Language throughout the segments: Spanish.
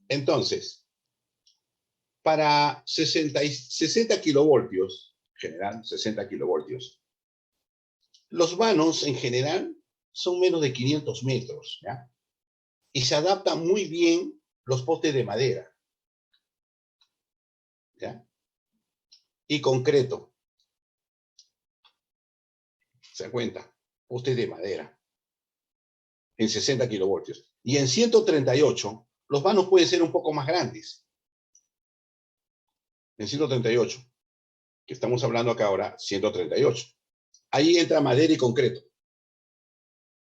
Entonces, para 60 kilovoltios, general, 60 kilovoltios, los vanos en general son menos de 500 metros, ¿ya? Y se adaptan muy bien los postes de madera, ¿ya? Y concreto. ¿Se dan cuenta? Postes de madera en 60 kilovoltios. Y en 138, los vanos pueden ser un poco más grandes. En 138, que estamos hablando acá ahora, 138. Ahí entra madera y concreto.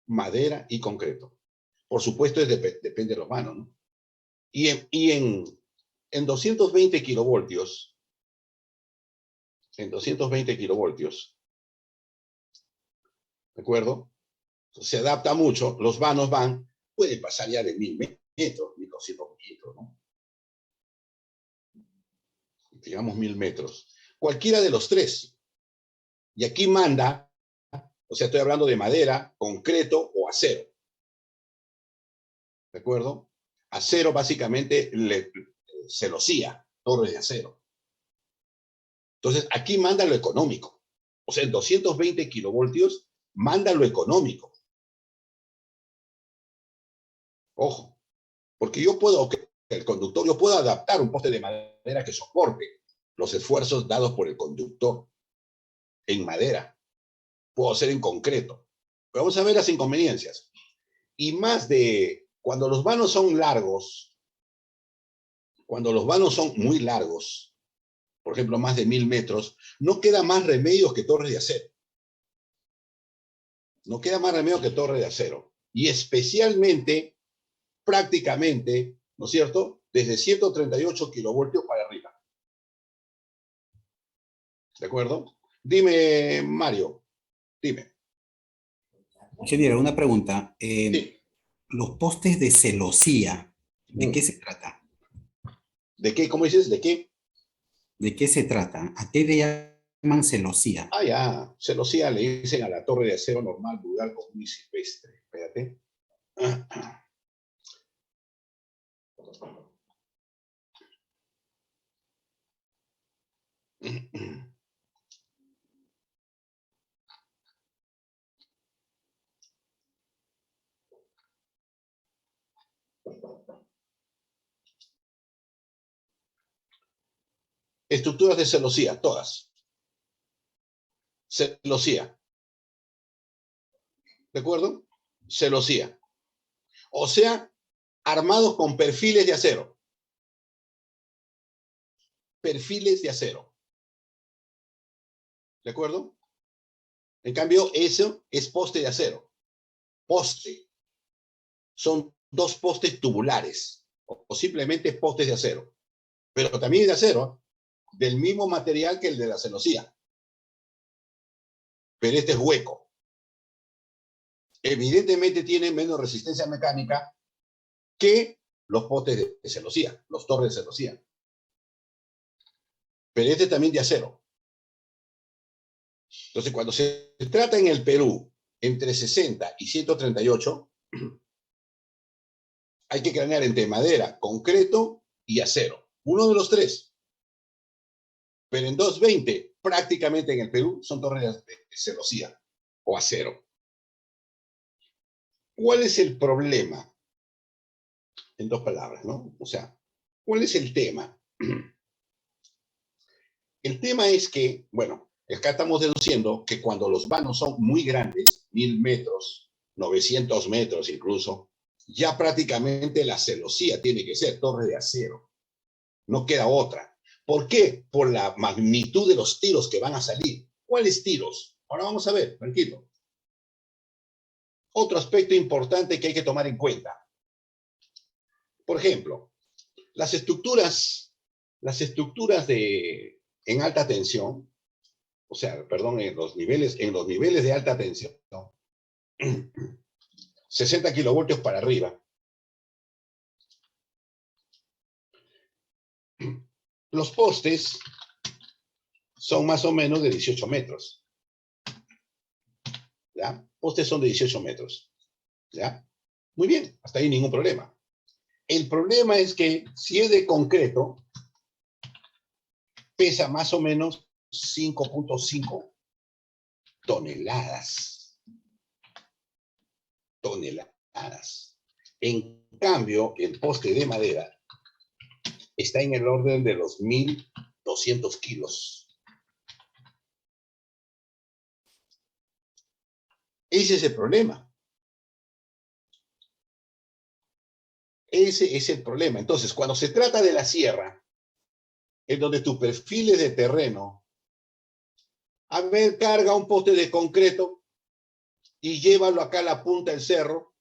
Madera y concreto. Por supuesto, depende de los vanos, ¿no? En 220 kilovoltios, ¿de acuerdo? Se adapta mucho, los vanos pueden pasar ya de 1000 metros, 1200 metros, ¿no? Digamos 1000 metros. Cualquiera de los tres. Y aquí manda, o sea, estoy hablando de madera, concreto o acero. ¿De acuerdo? Acero básicamente celosía, torres de acero. Entonces, aquí manda lo económico. O sea, en 220 kilovoltios manda lo económico. Ojo, porque el conductor, yo puedo adaptar un poste de madera que soporte los esfuerzos dados por el conductor en madera. Puedo hacer en concreto. Pero vamos a ver las inconveniencias. Y más de, cuando los vanos son largos, cuando los vanos son muy largos, por ejemplo, más de 1000 metros, no queda más remedio que torres de acero. No queda más remedio que torres de acero. Y especialmente, prácticamente, ¿no es cierto?, desde 138 kilovoltios para arriba. ¿De acuerdo? Dime, Mario, dime. Ingeniero, una pregunta. Sí. Los postes de celosía, ¿de qué se trata? ¿De qué? ¿Cómo dices? ¿De qué? ¿De qué se trata? ¿A qué le llaman celosía? Ah, ya. Celosía le dicen a la torre de acero normal, vulgar, común y silvestre. Espérate. Estructuras de celosía, todas. Celosía. ¿De acuerdo? Celosía. O sea, armados con perfiles de acero. Perfiles de acero. ¿De acuerdo? En cambio, eso es poste de acero. Poste. Son dos postes tubulares o simplemente postes de acero. Pero también de acero, del mismo material que el de la celosía. Pero este es hueco. Evidentemente tiene menos resistencia mecánica que los postes de celosía, los torres de celosía. Pero este también de acero. Entonces, cuando se trata en el Perú entre 60 y 138, hay que cranear entre madera, concreto y acero. Uno de los tres. Pero en 220, prácticamente en el Perú, son torres de celosía o acero. ¿Cuál es el problema? En dos palabras, ¿no? O sea, ¿cuál es el tema? El tema es que, bueno, acá estamos deduciendo que cuando los vanos son muy grandes, 1000 metros, 900 metros incluso, ya prácticamente la celosía tiene que ser torre de acero. No queda otra. ¿Por qué? Por la magnitud de los tiros que van a salir. ¿Cuáles tiros? Ahora vamos a ver, tranquilo. Otro aspecto importante que hay que tomar en cuenta. Por ejemplo, las estructuras en alta tensión, o sea, perdón, en los niveles de alta tensión, 60 kilovoltios para arriba, los postes son más o menos de 18 metros. ¿Ya? Postes son de 18 metros. ¿Ya? Muy bien, hasta ahí ningún problema. El problema es que si es de concreto, pesa más o menos 5.5 toneladas. Toneladas. En cambio, el poste de madera está en el orden de los 1.200 kilos. Ese es el problema. Ese es el problema. Entonces, cuando se trata de la sierra, en donde tu perfil es de terreno, a ver, carga un poste de concreto y llévalo acá a la punta del cerro,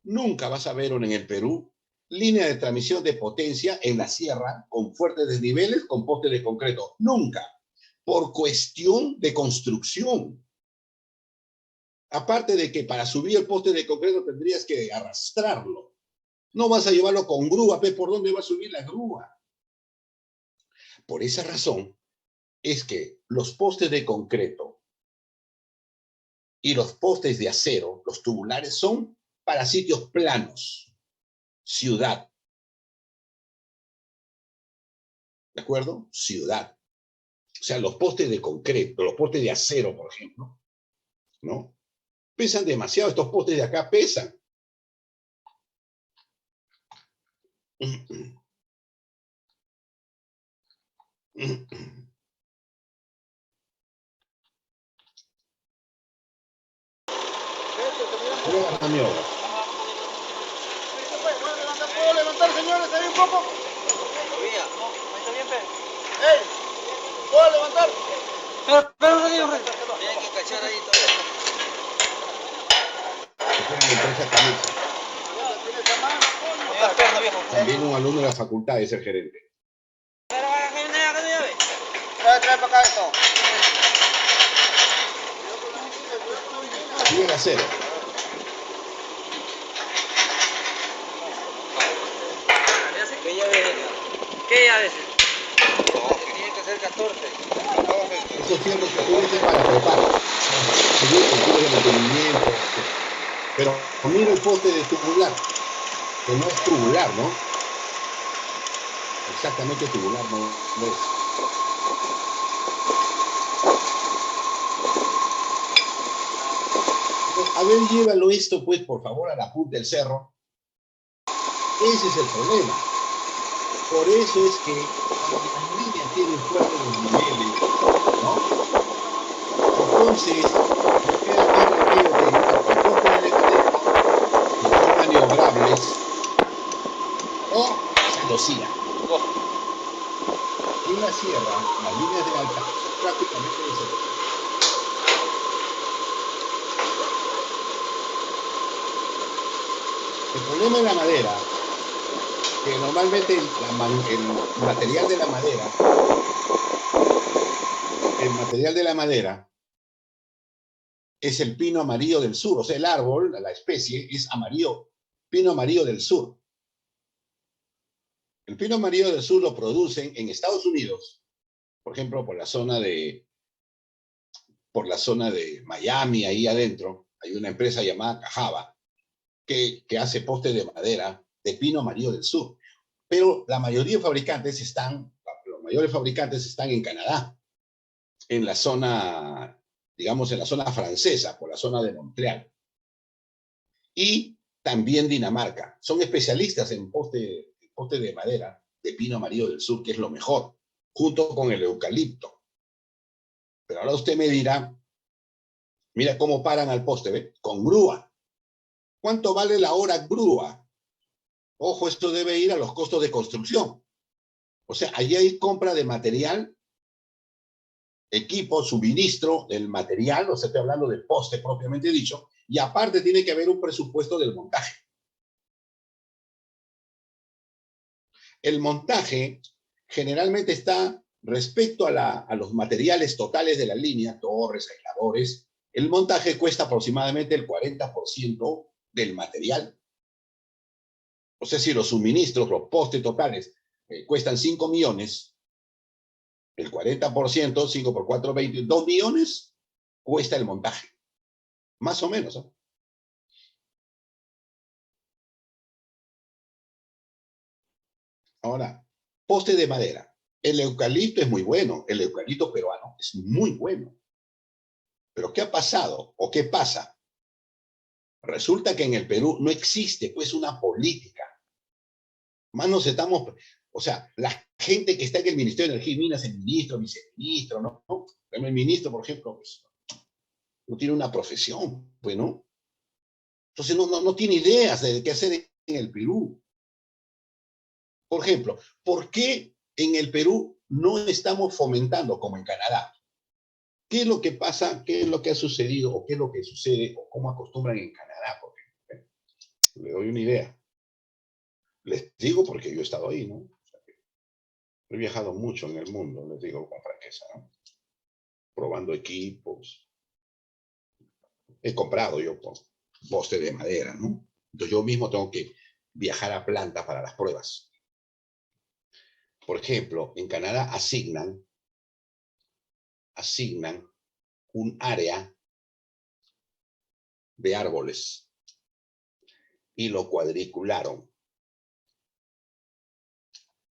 nunca vas a ver en el Perú línea de transmisión de potencia en la sierra con fuertes desniveles con poste de concreto. Nunca. Por cuestión de construcción. Aparte de que para subir el poste de concreto tendrías que arrastrarlo. No vas a llevarlo con grúa, ¿pe? ¿Por dónde va a subir la grúa? Por esa razón es que los postes de concreto y los postes de acero, los tubulares, son para sitios planos, ciudad. ¿De acuerdo? Ciudad. O sea, los postes de concreto, los postes de acero, por ejemplo, ¿no? Pesan demasiado, estos postes de acá pesan. Voy a maniobra. ¿Puedo levantar, señores, ahí un poco? Ahí está bien, ¡ey! ¿Puedo levantar? Pero no digo, tienen que cachar ahí todavía. También un alumno de la facultad es el gerente. Trae para acá esto. Sigue el acero. ¿Qué llave es? ¿Qué llave es? Tiene que ser 14. Esos fierros que tú dices para trepar. Seguir el tipo de mantenimiento. Pero mira el poste de tubular, que no es tubular, ¿no? Exactamente tubular no es. A ver, llévalo esto, pues, por favor, a la punta del cerro. Ese es el problema. Por eso es que cuando las líneas tienen fuertes desniveles, ¿no? Entonces, nos queda más remedio que llevar con postes de madera, que son maniobrables, o celosía. En la sierra, las líneas de alta son prácticamente de celosía. El problema en la madera, que normalmente el material de la madera es el pino amarillo del sur, o sea, el árbol, la especie, es amarillo, pino amarillo del sur. El pino amarillo del sur lo producen en Estados Unidos, por ejemplo, por la zona de Miami, ahí adentro, hay una empresa llamada Cajaba, que hace postes de madera de pino amarillo del sur. Pero la mayoría de fabricantes los mayores fabricantes están en Canadá, en la zona, digamos, en la zona francesa, por la zona de Montreal. Y también Dinamarca. Son especialistas en poste de madera de pino amarillo del sur, que es lo mejor, junto con el eucalipto. Pero ahora usted me dirá, mira cómo paran al poste, ¿ve? Con grúa. ¿Cuánto vale la hora grúa? Ojo, esto debe ir a los costos de construcción. O sea, allí hay compra de material, equipo, suministro del material, o sea, estoy hablando de poste propiamente dicho, y aparte tiene que haber un presupuesto del montaje. El montaje generalmente está respecto a los materiales totales de la línea, torres, aisladores. El montaje cuesta aproximadamente el 40% del material. O sea, si los suministros, los postes totales, cuestan 5 millones, el 40%, 5 por 4, 20, 2 millones, cuesta el montaje. Más o menos, ¿eh? Ahora, poste de madera. El eucalipto es muy bueno, el eucalipto peruano es muy bueno. Pero ¿qué ha pasado o qué pasa? Resulta que en el Perú no existe pues una política. Más nos estamos, o sea, la gente que está en el Ministerio de Energía y Minas, el ministro, viceministro, ¿no? El ministro, por ejemplo, pues, no tiene una profesión, pues, ¿no? Entonces no tiene ideas de qué hacer en el Perú. Por ejemplo, ¿por qué en el Perú no estamos fomentando como en Canadá? ¿Qué es lo que pasa? ¿Qué es lo que ha sucedido? ¿O qué es lo que sucede? ¿O cómo acostumbran en Canadá? Porque, le doy una idea. Les digo porque yo he estado ahí, ¿no? O sea, he viajado mucho en el mundo, les digo con franqueza, ¿no? Probando equipos. He comprado yo poste de madera, ¿no? Entonces yo mismo tengo que viajar a planta para las pruebas. Por ejemplo, en Canadá asignan un área de árboles y lo cuadricularon.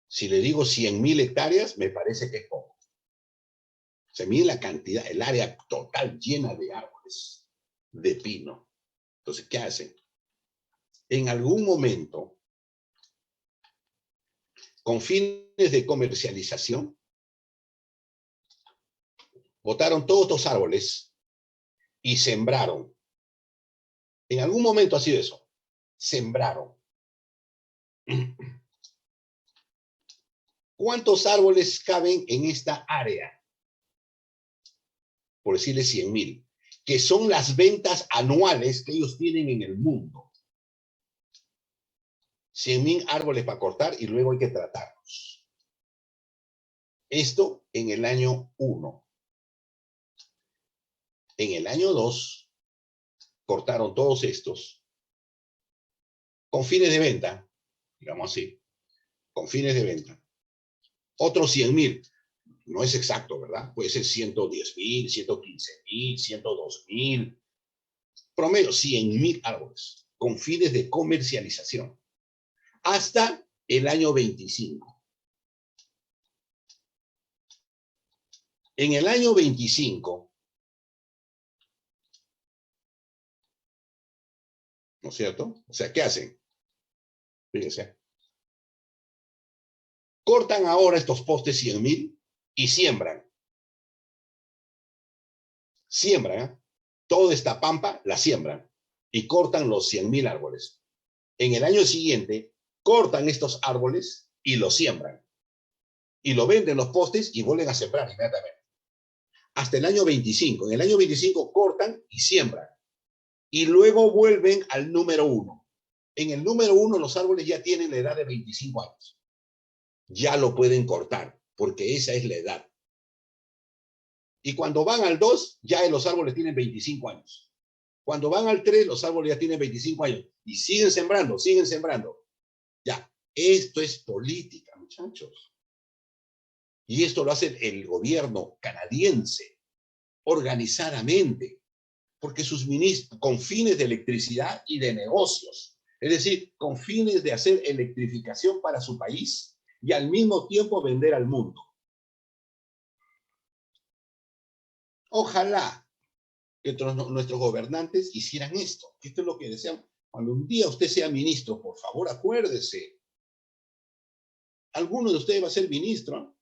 Si le digo 100.000 hectáreas, me parece que es poco. Se mide la cantidad, el área total llena de árboles de pino. Entonces, ¿qué hacen? En algún momento, con fines de comercialización, botaron todos estos árboles y sembraron. En algún momento ha sido eso. Sembraron. ¿Cuántos árboles caben en esta área? Por decirle 100.000, que son las ventas anuales que ellos tienen en el mundo. 100.000 árboles para cortar y luego hay que tratarlos. Esto en el año 1. En el año 2, cortaron todos estos con fines de venta, digamos así, con fines de venta. Otros 100.000, no es exacto, ¿verdad? Puede ser 110.000, 115.000, 102.000, promedio 100.000 árboles con fines de comercialización hasta el año 25. En el año 25, ¿no es cierto? O sea, ¿qué hacen? Fíjense. Cortan ahora estos postes 100.000 y siembran. Siembran, ¿eh? Toda esta pampa la siembran y cortan los 100.000 árboles. En el año siguiente, cortan estos árboles y los siembran. Y lo venden los postes y vuelven a sembrar inmediatamente. Hasta el año 25. En el año 25 cortan y siembran. Y luego vuelven al número 1. En el número 1 los árboles ya tienen la edad de 25 años. Ya lo pueden cortar, porque esa es la edad. Y cuando van al 2, ya los árboles tienen 25 años. Cuando van al 3, los árboles ya tienen 25 años. Y siguen sembrando, siguen sembrando. Ya, esto es política, muchachos. Y esto lo hace el gobierno canadiense, organizadamente, porque sus ministros, con fines de electricidad y de negocios, es decir, con fines de hacer electrificación para su país y al mismo tiempo vender al mundo. Ojalá que nuestros gobernantes hicieran esto. Esto es lo que desean. Cuando un día usted sea ministro, por favor, acuérdese. Alguno de ustedes va a ser ministro.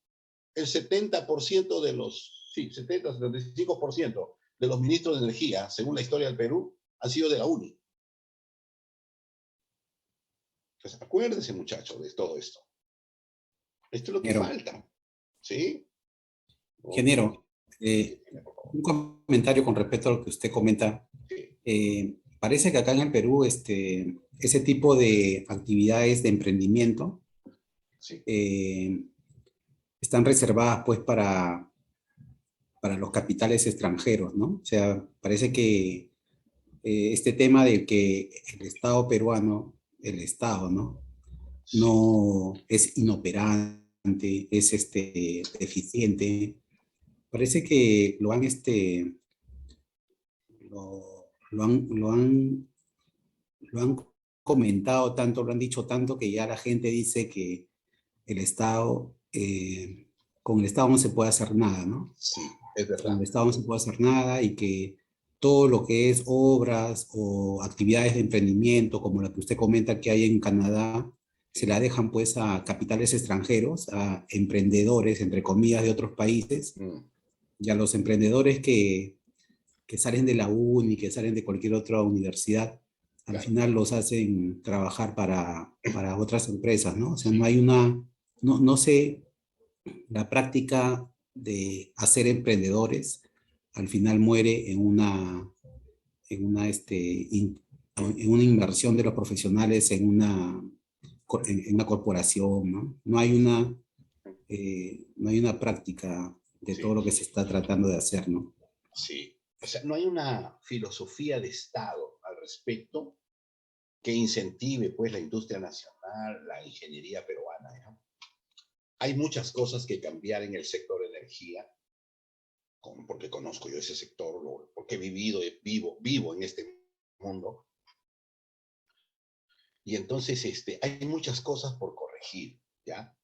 El 70% de los, sí, 75% de los ministros de energía, según la historia del Perú, han sido de la UNI. Entonces, acuérdense, muchachos, de todo esto. Esto es lo que falta. ¿Sí? Ingeniero, un comentario con respecto a lo que usted comenta. Parece que acá en el Perú ese tipo de actividades de emprendimiento sí, están reservadas pues para los capitales extranjeros, ¿no? O sea, parece que este tema de que el Estado peruano, el Estado, ¿no? sí. No es inoperante, es deficiente. Parece que lo han comentado tanto, lo han dicho tanto que ya la gente dice que el Estado, con el Estado no se puede hacer nada, ¿no? Sí, es Con verdad. el Estado no se puede hacer nada y que todo lo que es obras o actividades de emprendimiento, como la que usted comenta que hay en Canadá, se la dejan pues a capitales extranjeros, a emprendedores, entre comillas, de otros países, y a los emprendedores que salen de la uni, que salen de cualquier otra universidad, al Claro. final los hacen trabajar para otras empresas, ¿no? O sea, Sí. no hay no sé, la práctica de hacer emprendedores al final muere en una inversión de los profesionales en una corporación, ¿no? No hay una práctica de Sí. todo lo que se está tratando de hacer, ¿no? Sí. O sea, no hay una filosofía de Estado al respecto que incentive pues la industria nacional, la ingeniería peruana, ¿no? Hay muchas cosas que cambiar en el sector de energía, porque conozco yo ese sector, porque he vivido, vivo en este mundo. Y entonces hay muchas cosas por corregir, ¿ya?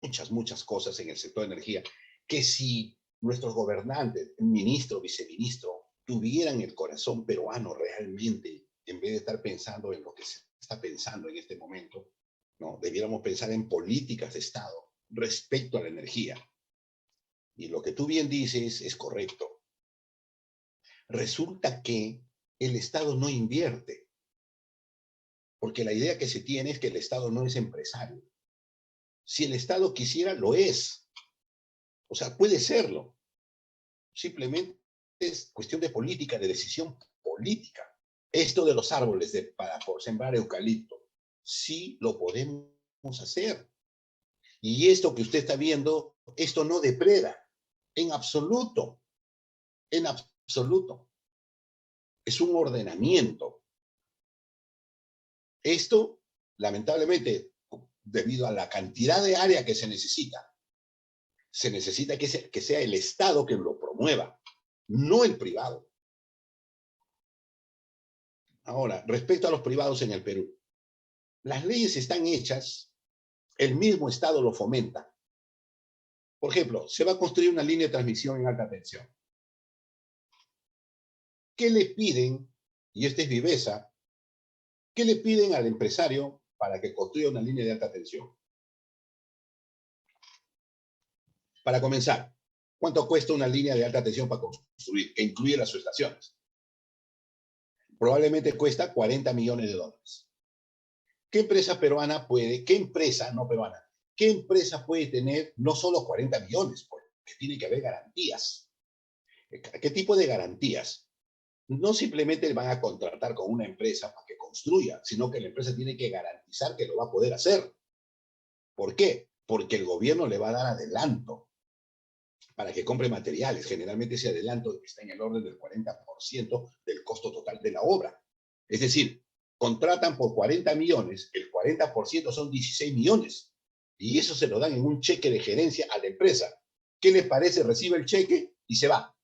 Muchas cosas en el sector de energía, que si nuestros gobernantes, ministro, viceministro, tuvieran el corazón peruano realmente, en vez de estar pensando en lo que se está pensando en este momento, ¿no? Debiéramos pensar en políticas de Estado respecto a la energía. Y lo que tú bien dices es correcto. Resulta que el Estado no invierte, porque la idea que se tiene es que el Estado no es empresario. Si el Estado quisiera, lo es. O sea, puede serlo. Simplemente es cuestión de política, de decisión política. Esto de los árboles por sembrar eucalipto, sí lo podemos hacer. Y esto que usted está viendo, esto no depreda, en absoluto, en absoluto. Es un ordenamiento. Esto, lamentablemente, debido a la cantidad de área que se necesita que sea el Estado que lo promueva, no el privado. Ahora, respecto a los privados en el Perú, las leyes están hechas, el mismo Estado lo fomenta. Por ejemplo, se va a construir una línea de transmisión en alta tensión. ¿Qué le piden? Y este es Vivesa. ¿Qué le piden al empresario para que construya una línea de alta tensión? Para comenzar, ¿cuánto cuesta una línea de alta tensión para construir, que incluye las subestaciones? Probablemente cuesta $40 millones. ¿Qué empresa peruana puede, qué empresa, no peruana, qué empresa puede tener no solo 40 millones? Porque tiene que haber garantías. ¿Qué tipo de garantías? No simplemente van a contratar con una empresa para que construya, sino que la empresa tiene que garantizar que lo va a poder hacer. ¿Por qué? Porque el gobierno le va a dar adelanto para que compre materiales. Generalmente ese adelanto está en el orden del 40% del costo total de la obra. Es decir, contratan por 40 millones, el 40% son 16 millones. Y eso se lo dan en un cheque de gerencia a la empresa. ¿Qué les parece? Recibe el cheque y se va.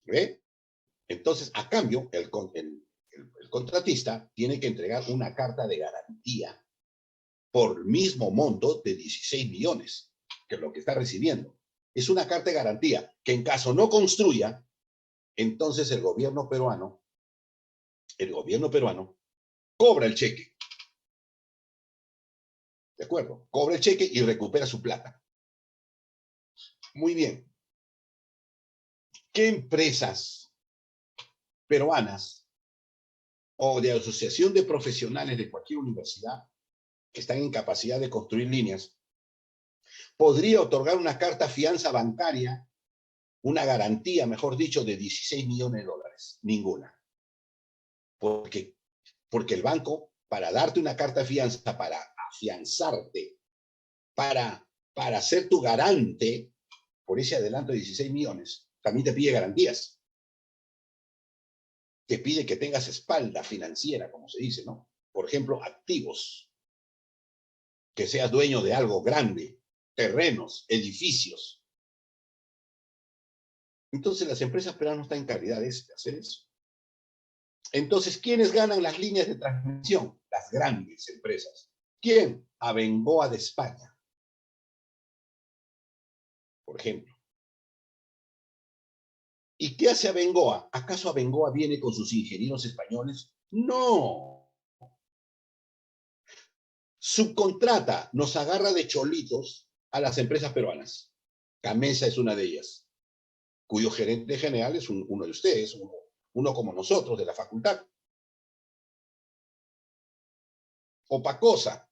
¿Ve? Entonces, a cambio, el contratista tiene que entregar una carta de garantía por mismo monto de 16 millones, que es lo que está recibiendo. Es una carta de garantía que en caso no construya, entonces el gobierno peruano cobra el cheque. ¿De acuerdo? Cobra el cheque y recupera su plata. Muy bien. ¿Qué empresas peruanas o de asociación de profesionales de cualquier universidad que están en capacidad de construir líneas podría otorgar una carta fianza bancaria, una garantía, mejor dicho, de 16 millones de dólares? Ninguna. Porque el banco, para darte una carta fianza, para afianzarte, para ser tu garante por ese adelanto de 16 millones, también te pide garantías. Te pide que tengas espalda financiera, como se dice, ¿no? Por ejemplo, activos, que seas dueño de algo grande, terrenos, edificios. Entonces las empresas peruanas no están en calidad de hacer eso. Entonces, ¿quiénes ganan las líneas de transmisión? Las grandes empresas. ¿Quién? Abengoa de España, por ejemplo. ¿Y qué hace Abengoa? ¿Acaso Abengoa viene con sus ingenieros españoles? No. Subcontrata, nos agarra de cholitos a las empresas peruanas. Gamesa es una de ellas, cuyo gerente general es uno de ustedes, uno como nosotros, de la facultad. Opacosa.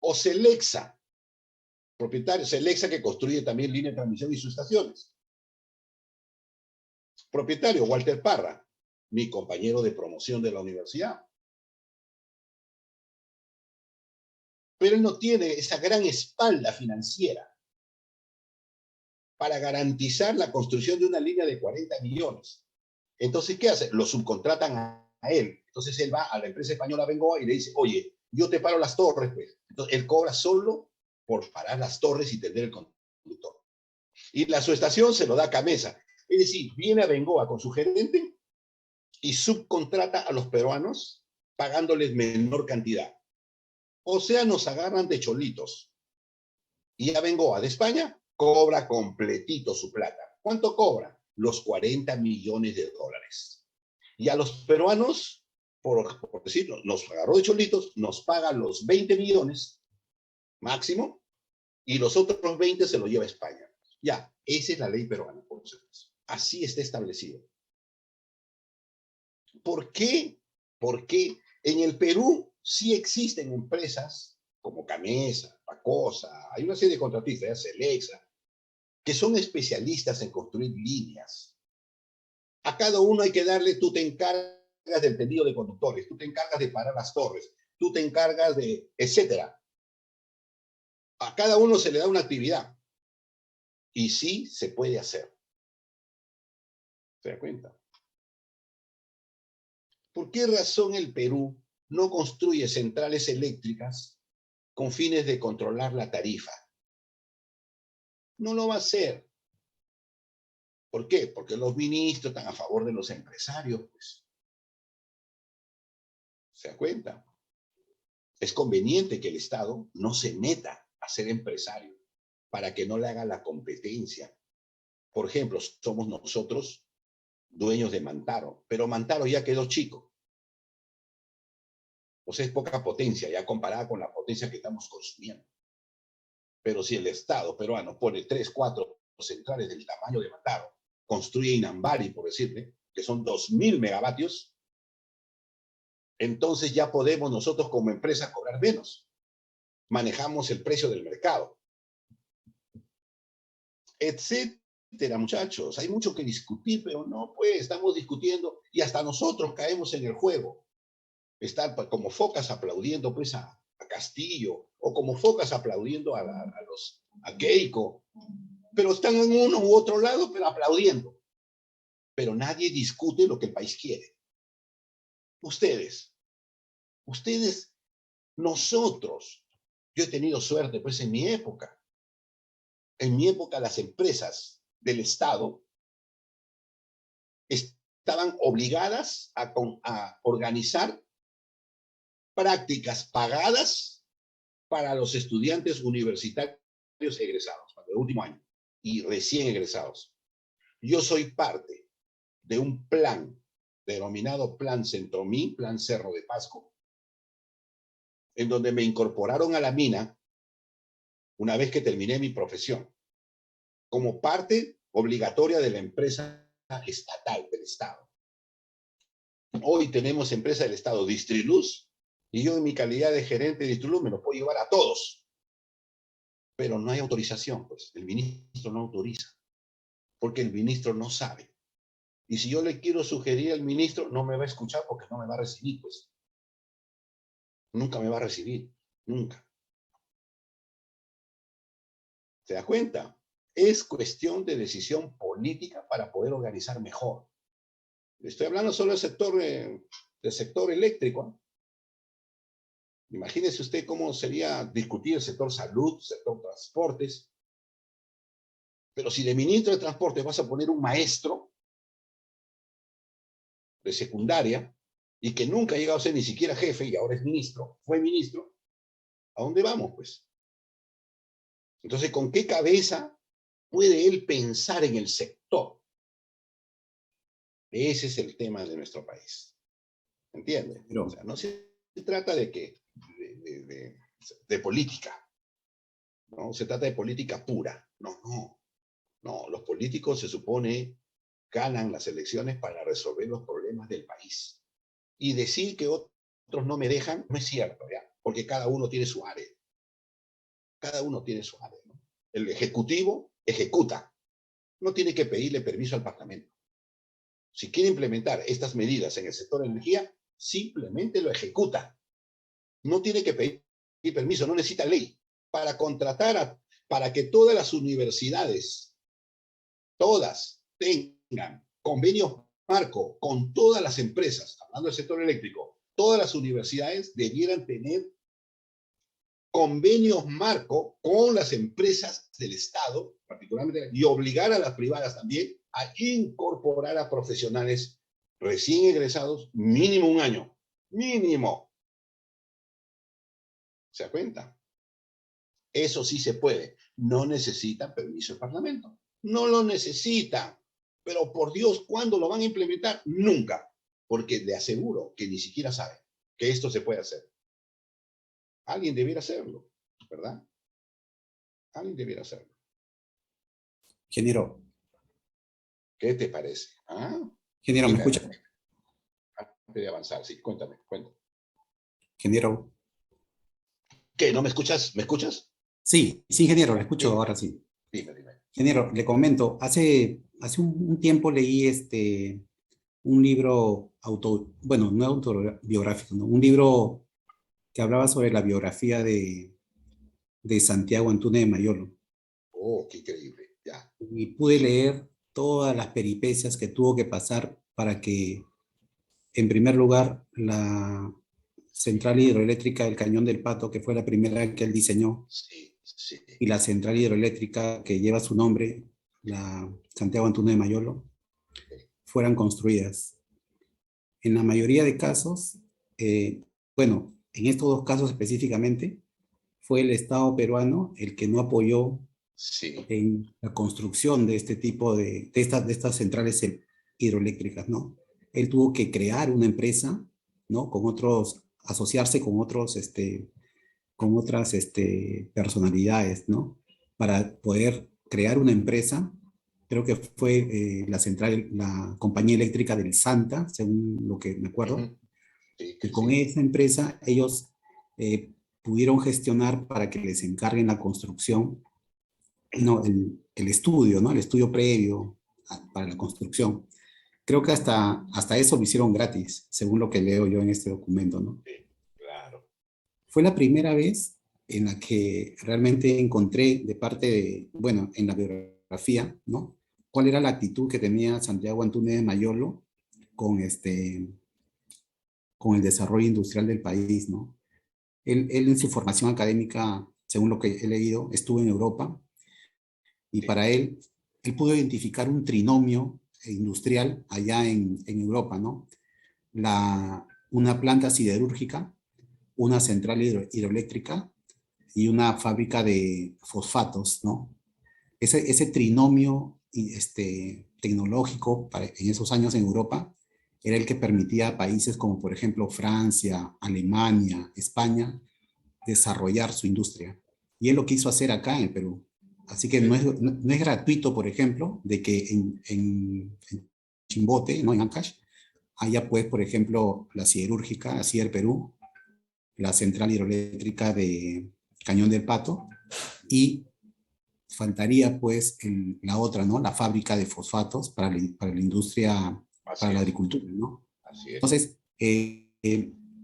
O Celexa, propietario, Celexa que construye también línea de transmisión y sus estaciones. Propietario, Walter Parra, mi compañero de promoción de la universidad. Pero él no tiene esa gran espalda financiera para garantizar la construcción de una línea de 40 millones. Entonces, ¿qué hace? Lo subcontratan a él. Entonces, él va a la empresa española Bengoa y le dice, oye, yo te paro las torres, pues. Entonces, él cobra solo por parar las torres y tender el conductor. Y la subestación se lo da a Gamesa. Es decir, viene a Bengoa con su gerente y subcontrata a los peruanos pagándoles menor cantidad. O sea, nos agarran de cholitos. Y a Bengoa de España cobra completito su plata. ¿Cuánto cobra? Los 40 millones de dólares. Y a los peruanos, por decirlo, nos agarró de cholitos, nos paga los 20 millones máximo y los otros 20 se lo lleva a España. Ya, esa es la ley peruana, por supuesto. Así está establecido. ¿Por qué? Porque en el Perú sí existen empresas como Gamesa, Pacosa, hay una serie de contratistas, Celexa, que son especialistas en construir líneas. A cada uno hay que darle, tú te encargas del tendido de conductores, tú te encargas de parar las torres, tú te encargas de, etcétera. A cada uno se le da una actividad. Y sí se puede hacer. ¿Se da cuenta? ¿Por qué razón el Perú no construye centrales eléctricas con fines de controlar la tarifa? No lo va a hacer. ¿Por qué? Porque los ministros están a favor de los empresarios, pues. ¿Se da cuenta? Es conveniente que el Estado no se meta a ser empresario para que no le haga la competencia. Por ejemplo, somos nosotros dueños de Mantaro, pero Mantaro ya quedó chico. O sea, es poca potencia, ya comparada con la potencia que estamos consumiendo. Pero si el Estado peruano pone 3, 4 centrales del tamaño de Mantaro, construye Inambari, por decirle, que son 2.000 megavatios, entonces ya podemos nosotros como empresa cobrar menos. Manejamos el precio del mercado. Etcétera, muchachos. Hay mucho que discutir, pero no, pues, estamos discutiendo y hasta nosotros caemos en el juego. Estar como focas aplaudiendo, pues, a Castillo, o como focas aplaudiendo a Keiko. Pero están en uno u otro lado, pero aplaudiendo. Pero nadie discute lo que el país quiere. Ustedes, nosotros, yo he tenido suerte, pues, en mi época. En mi época, las empresas del Estado estaban obligadas a organizar prácticas pagadas para los estudiantes universitarios egresados, para el último año, y recién egresados. Yo soy parte de un plan denominado Plan Centromí, Plan Cerro de Pasco, en donde me incorporaron a la mina una vez que terminé mi profesión, como parte obligatoria de la empresa estatal del Estado. Hoy tenemos empresa del Estado, Distriluz, y yo en mi calidad de gerente de Distriluz me lo puedo llevar a todos. Pero no hay autorización, pues el ministro no autoriza, porque el ministro no sabe. Y si yo le quiero sugerir al ministro, no me va a escuchar porque no me va a recibir, pues. Nunca me va a recibir, nunca. ¿Se da cuenta? Es cuestión de decisión política para poder organizar mejor. Estoy hablando solo del sector eléctrico. Imagínese usted cómo sería discutir el sector salud, sector transportes. Pero si de ministro de Transporte vas a poner un maestro de secundaria y que nunca ha llegado a ser ni siquiera jefe y ahora es ministro, fue ministro, ¿A dónde vamos, pues? Entonces, ¿con qué cabeza puede él pensar en el sector? Ese es el tema de nuestro país. ¿Entiendes? Pero, O sea, no se trata de política, ¿no? Se trata de política pura. No, no. No, los políticos se supone ganan las elecciones para resolver los problemas del país. Y decir que otros no me dejan no es cierto, ¿ya? Porque cada uno tiene su área. Cada uno tiene su área, ¿no? El ejecutivo ejecuta. No tiene que pedirle permiso al Parlamento. Si quiere implementar estas medidas en el sector de energía, simplemente lo ejecuta. No tiene que pedir permiso, no necesita ley. Para contratar, para que todas las universidades, todas, tengan convenios marco con todas las empresas, hablando del sector eléctrico, todas las universidades debieran tener convenios marco con las empresas del Estado, particularmente, y obligar a las privadas también a incorporar a profesionales recién egresados mínimo un año. Mínimo. ¿Se da cuenta? Eso sí se puede. No necesitan permiso del Parlamento. No lo necesitan. Pero por Dios, ¿cuándo lo van a implementar? Nunca. Porque le aseguro que ni siquiera saben que esto se puede hacer. Alguien debiera hacerlo, ¿verdad? Alguien debiera hacerlo. ingeniero, ¿Qué te parece? ¿Ah? ingeniero, ¿me escucha? Antes de avanzar, sí, cuéntame. Ingeniero. ¿Qué? ¿No me escuchas? ¿Me escuchas? Sí, sí, ingeniero, le escucho Dime, ahora sí. dime. Ingeniero, le comento, hace un tiempo leí un libro bueno, no autobiográfico, ¿no? Un libro que hablaba sobre la biografía de Santiago Antúnez de Mayolo. Oh, qué increíble. Ya. Y pude leer todas las peripecias que tuvo que pasar para que, en primer lugar, la central hidroeléctrica del Cañón del Pato, que fue la primera que él diseñó, Sí, sí. y la central hidroeléctrica que lleva su nombre, la Santiago Antúnez de Mayolo, fueran construidas. En la mayoría de casos, bueno, en estos dos casos específicamente, fue el Estado peruano el que no apoyó Sí. en la construcción de este tipo de estas centrales hidroeléctricas, ¿no? Él tuvo que crear una empresa, ¿no? Con otros, asociarse con otras personalidades, ¿no? Para poder crear una empresa. Creo que fue la compañía eléctrica del Santa, según lo que me acuerdo. Sí, Y con sí. esa empresa ellos pudieron gestionar para que les encarguen la construcción, no, el estudio, ¿no? El estudio previo para la construcción. Creo que hasta eso lo hicieron gratis, según lo que leo yo en este documento, ¿no? Sí, claro. Fue la primera vez en la que realmente encontré de parte de, bueno, en la biografía, ¿no? Cuál era la actitud que tenía Santiago Antúnez de Mayolo con, con el desarrollo industrial del país, ¿no? Él en su formación académica, según lo que he leído, estuvo en Europa y Sí. para él pudo identificar un trinomio industrial allá en Europa, ¿no? Una planta siderúrgica, una central hidroeléctrica y una fábrica de fosfatos, ¿no? Ese trinomio tecnológico en esos años en Europa era el que permitía a países como por ejemplo Francia, Alemania, España, desarrollar su industria. Y él lo quiso hacer acá en el Perú. Así que Sí. no es gratuito, por ejemplo, de que en Chimbote, ¿no? En Ancash, haya pues, por ejemplo, la siderúrgica, así el Perú, la central hidroeléctrica de Cañón del Pato, y faltaría pues la otra, ¿no? La fábrica de fosfatos para la industria, Así para la es. agricultura, ¿no? Así es. Entonces,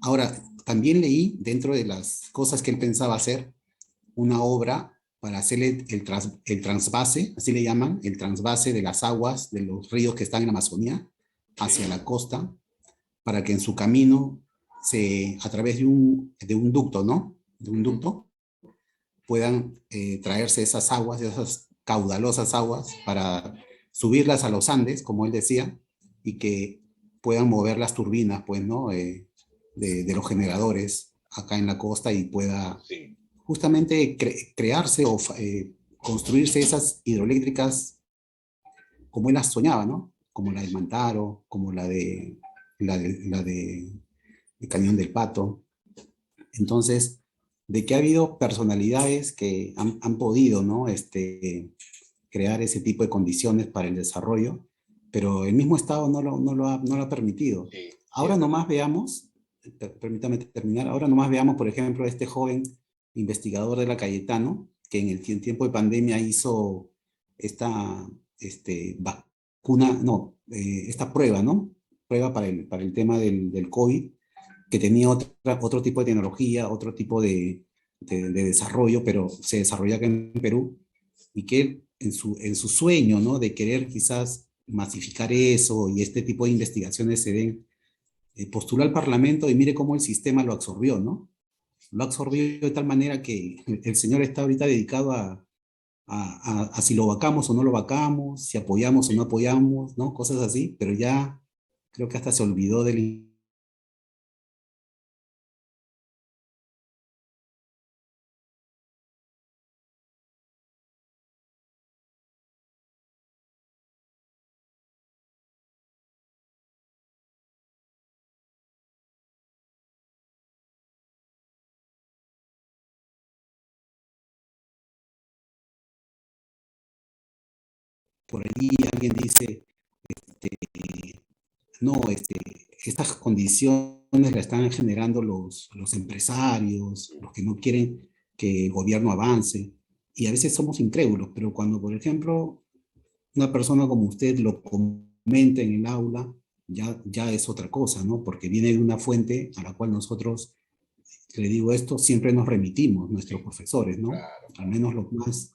ahora, también leí dentro de las cosas que él pensaba hacer, una obra para hacer el transvase, así le llaman, el transvase de las aguas de los ríos que están en la Amazonía hacia la costa, para que en su camino, a través de un ducto, ¿no? De un ducto, puedan traerse esas aguas, esas caudalosas aguas, para subirlas a los Andes, como él decía, y que puedan mover las turbinas, pues, ¿no? De los generadores acá en la costa y pueda Sí. justamente crearse o construirse esas hidroeléctricas como él las soñaba, ¿no? Como la del Mantaro, como la de el Cañón del Pato. Entonces, de que ha habido personalidades que han podido, ¿no? Crear ese tipo de condiciones para el desarrollo, pero el mismo Estado no lo ha permitido. Sí, sí, Ahora es nomás verdad. veamos, permítame terminar, ahora nomás veamos, por ejemplo, a este joven investigador de la Cayetano, que en el tiempo de pandemia hizo esta vacuna, no, esta prueba, ¿no? Prueba para el tema del COVID, que tenía otro tipo de tecnología, otro tipo de desarrollo, pero se desarrolla acá en Perú, y que él, en su sueño, ¿no? De querer quizás masificar eso y este tipo de investigaciones se den, postuló al Parlamento y mire cómo el sistema lo absorbió, ¿no? Lo absorbió Sí. de tal manera que el señor está ahorita dedicado a si lo vacamos o no lo vacamos, si apoyamos o no Sí. apoyamos, ¿no? Cosas así, pero ya creo que hasta se olvidó del... Por ahí alguien dice, no, estas condiciones las están generando los empresarios, los que no quieren que el gobierno avance, y a veces somos incrédulos, pero cuando, por ejemplo, una persona como usted lo comenta en el aula, ya es otra cosa, ¿no? Porque viene de una fuente a la cual nosotros, le digo esto, siempre nos remitimos, nuestros Sí, profesores, ¿no? claro, Al claro, menos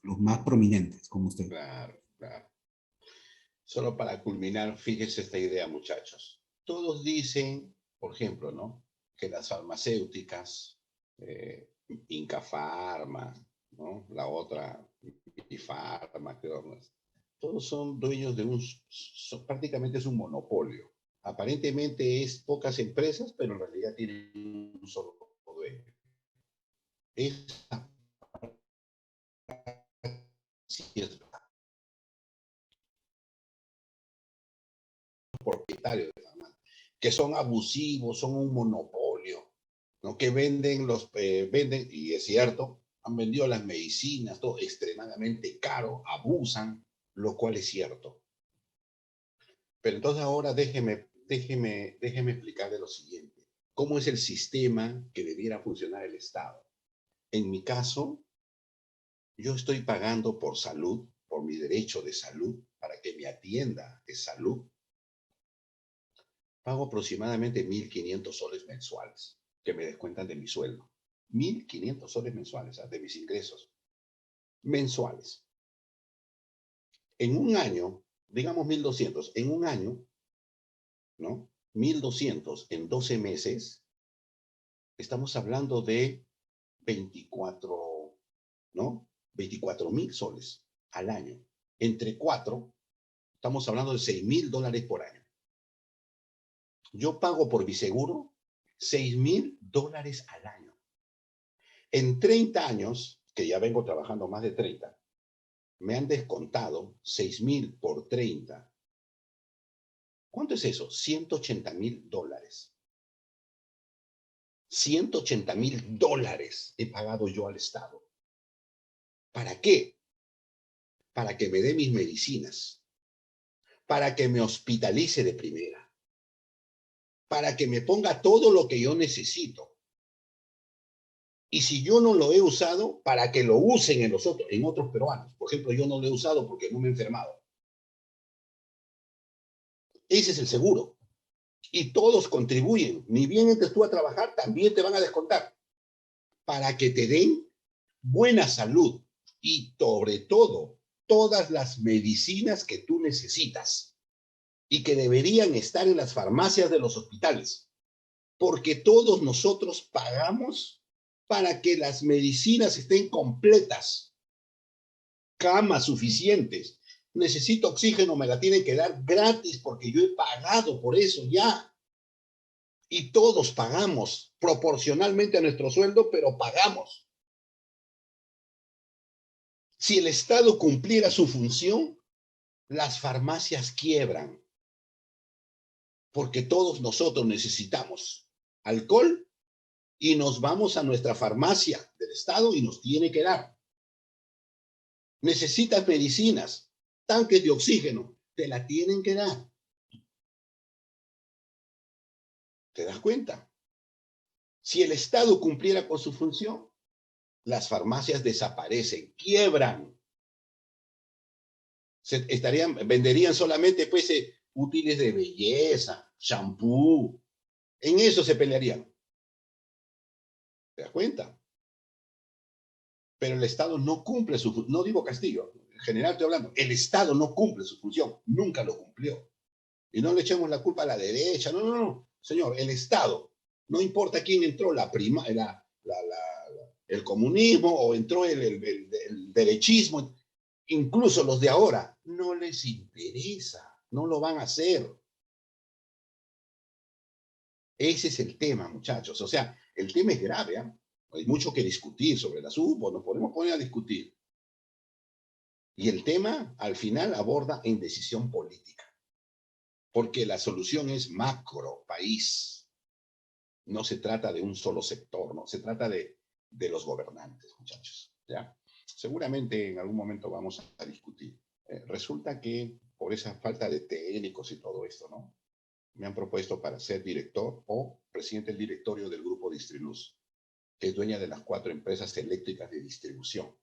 los más prominentes, como usted. claro, claro. Solo para culminar, fíjese esta idea, muchachos. Todos dicen, por ejemplo, ¿no? Que las farmacéuticas, eh, Inca Pharma, ¿no? La otra, Bifarma, creo, ¿no? Todos son dueños de prácticamente es un monopolio. Aparentemente es pocas empresas, pero en realidad tienen un solo dueño. Es sí es propietario de farmacia, que son abusivos, son un monopolio, ¿no? Que venden, y es cierto, han vendido las medicinas, todo extremadamente caro, abusan, lo cual es cierto. Pero entonces ahora déjeme explicarle lo siguiente. ¿Cómo es el sistema que debiera funcionar el Estado? En mi caso, yo estoy pagando por salud, por mi derecho de salud, para que me atienda de salud. Pago aproximadamente 1.500 soles mensuales que me descuentan de mi sueldo. 1.500 soles mensuales, de mis ingresos mensuales. En un año, digamos 1.200, en un año, ¿no? 1.200 en 12 meses, estamos hablando de 24, ¿no? 24.000 soles al año. Entre cuatro, estamos hablando de $6.000 por año. Yo pago por mi seguro $6.000 al año. En 30 años, que ya vengo trabajando más de 30, me han descontado 6.000 por 30. ¿Cuánto es eso? $180.000. $180.000 he pagado yo al Estado. ¿Para qué? Para que me dé mis medicinas, para que me hospitalice de primera, para que me ponga todo lo que yo necesito. Y si yo no lo he usado, para que lo usen en otros peruanos. Por ejemplo, yo no lo he usado porque no me he enfermado. Ese es el seguro. Y todos contribuyen. Ni bien entres tú a trabajar, también te van a descontar. Para que te den buena salud y sobre todo todas las medicinas que tú necesitas y que deberían estar en las farmacias de los hospitales. Porque todos nosotros pagamos para que las medicinas estén completas, camas suficientes. Necesito oxígeno, me la tienen que dar gratis porque yo he pagado por eso ya. Y todos pagamos proporcionalmente a nuestro sueldo, pero pagamos. Si el Estado cumpliera su función, las farmacias quiebran, porque todos nosotros necesitamos alcohol y nos vamos a nuestra farmacia del Estado y nos tiene que dar. Necesitas medicinas, tanques de oxígeno, te la tienen que dar. ¿Te das cuenta? Si el Estado cumpliera con su función, las farmacias desaparecen, quiebran. Venderían solamente pues, útiles de belleza, shampoo. En eso se pelearían. ¿Te das cuenta? Pero el Estado no cumple su función. No digo Castillo, en general estoy hablando. El Estado no cumple su función. Nunca lo cumplió. Y no le echemos la culpa a la derecha. No, no, no. Señor, el Estado, no importa quién entró, el comunismo o entró el derechismo, incluso los de ahora, no les interesa. No lo van a hacer. Ese es el tema, muchachos. O sea, el tema es grave, ¿eh? Hay mucho que discutir sobre el asunto, nos podemos poner a discutir. Y el tema, al final, aborda en decisión política. Porque la solución es macro, país. No se trata de un solo sector, no. Se trata de los gobernantes, muchachos. ¿Ya? Seguramente en algún momento vamos a discutir. Resulta que por esa falta de técnicos y todo esto, ¿no? Me han propuesto para ser director o presidente del directorio del grupo Distriluz, que es dueña de las 4 empresas eléctricas de distribución,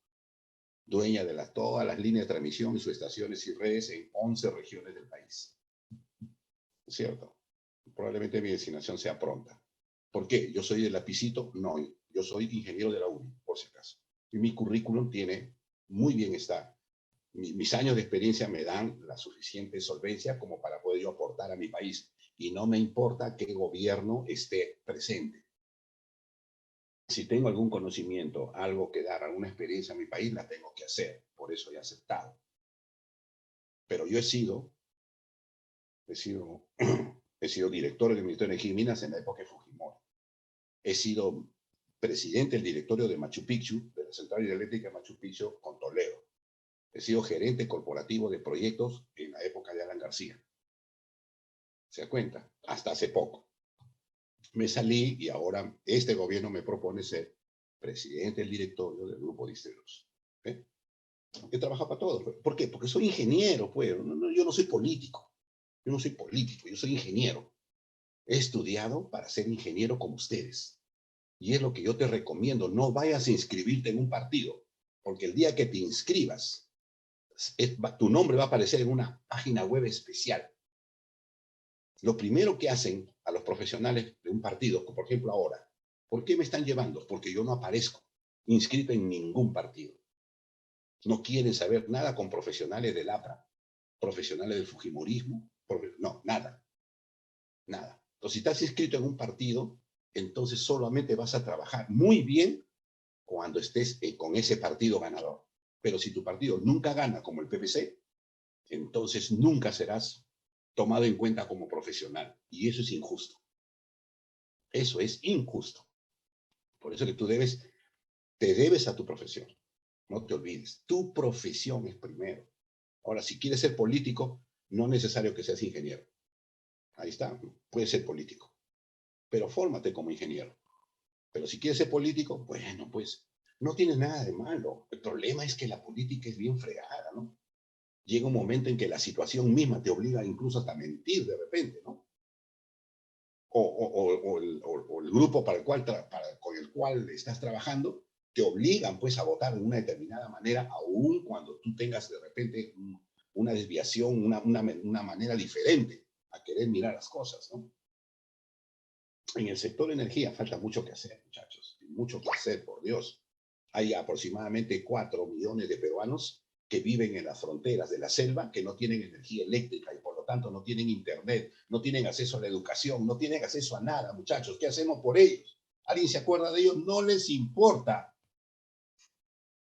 dueña de todas las líneas de transmisión y sus estaciones y redes en 11 regiones del país. ¿Es cierto? Probablemente mi designación sea pronta. ¿Por qué? ¿Yo soy del lapicito? No, yo soy ingeniero de la UNI, por si acaso. Y mi currículum tiene, muy bien está. Mis años de experiencia me dan la suficiente solvencia como para poder yo aportar a mi país. Y no me importa qué gobierno esté presente. Si tengo algún conocimiento, algo que dar, alguna experiencia en mi país, la tengo que hacer. Por eso he aceptado. Pero yo he sido director del Ministerio de Energía y Minas en la época de Fujimori. He sido presidente del directorio de Machu Picchu, de la Central Hidroeléctrica de Machu Picchu, con Toledo. He sido gerente corporativo de proyectos en la época de Alan García. ¿Se da cuenta? Hasta hace poco. Me salí y ahora este gobierno me propone ser presidente del directorio del grupo Distriluz. ¿Eh? He trabajado para todos. ¿Por qué? Porque soy ingeniero, pues. Yo no soy político. Yo no soy político, yo soy ingeniero. He estudiado para ser ingeniero como ustedes. Y es lo que yo te recomiendo. No vayas a inscribirte en un partido, porque el día que te inscribas, tu nombre va a aparecer en una página web especial. Lo primero que hacen a los profesionales de un partido, por ejemplo ahora, ¿por qué me están llevando? Porque yo no aparezco inscrito en ningún partido. No quieren saber nada con profesionales del APRA, profesionales del Fujimorismo, no, nada. Nada. Entonces, si estás inscrito en un partido, entonces solamente vas a trabajar muy bien cuando estés con ese partido ganador. Pero si tu partido nunca gana como el PPC, entonces nunca serás tomado en cuenta como profesional. Y eso es injusto. Eso es injusto. Por eso que te debes a tu profesión. No te olvides. Tu profesión es primero. Ahora, si quieres ser político, no es necesario que seas ingeniero. Ahí está. Puedes ser político. Pero fórmate como ingeniero. Pero si quieres ser político, bueno, pues no tiene nada de malo. El problema es que la política es bien fregada, ¿no? Llega un momento en que la situación misma te obliga incluso hasta mentir de repente, ¿no? O el grupo con el cual estás trabajando te obligan pues a votar de una determinada manera, aun cuando tú tengas de repente una desviación, una manera diferente a querer mirar las cosas, ¿no? En el sector de energía falta mucho que hacer, muchachos. Mucho que hacer, por Dios. Hay aproximadamente 4 millones de peruanos que viven en las fronteras de la selva, que no tienen energía eléctrica y por lo tanto no tienen internet, no tienen acceso a la educación, no tienen acceso a nada, muchachos. ¿Qué hacemos por ellos? ¿Alguien se acuerda de ellos? No les importa.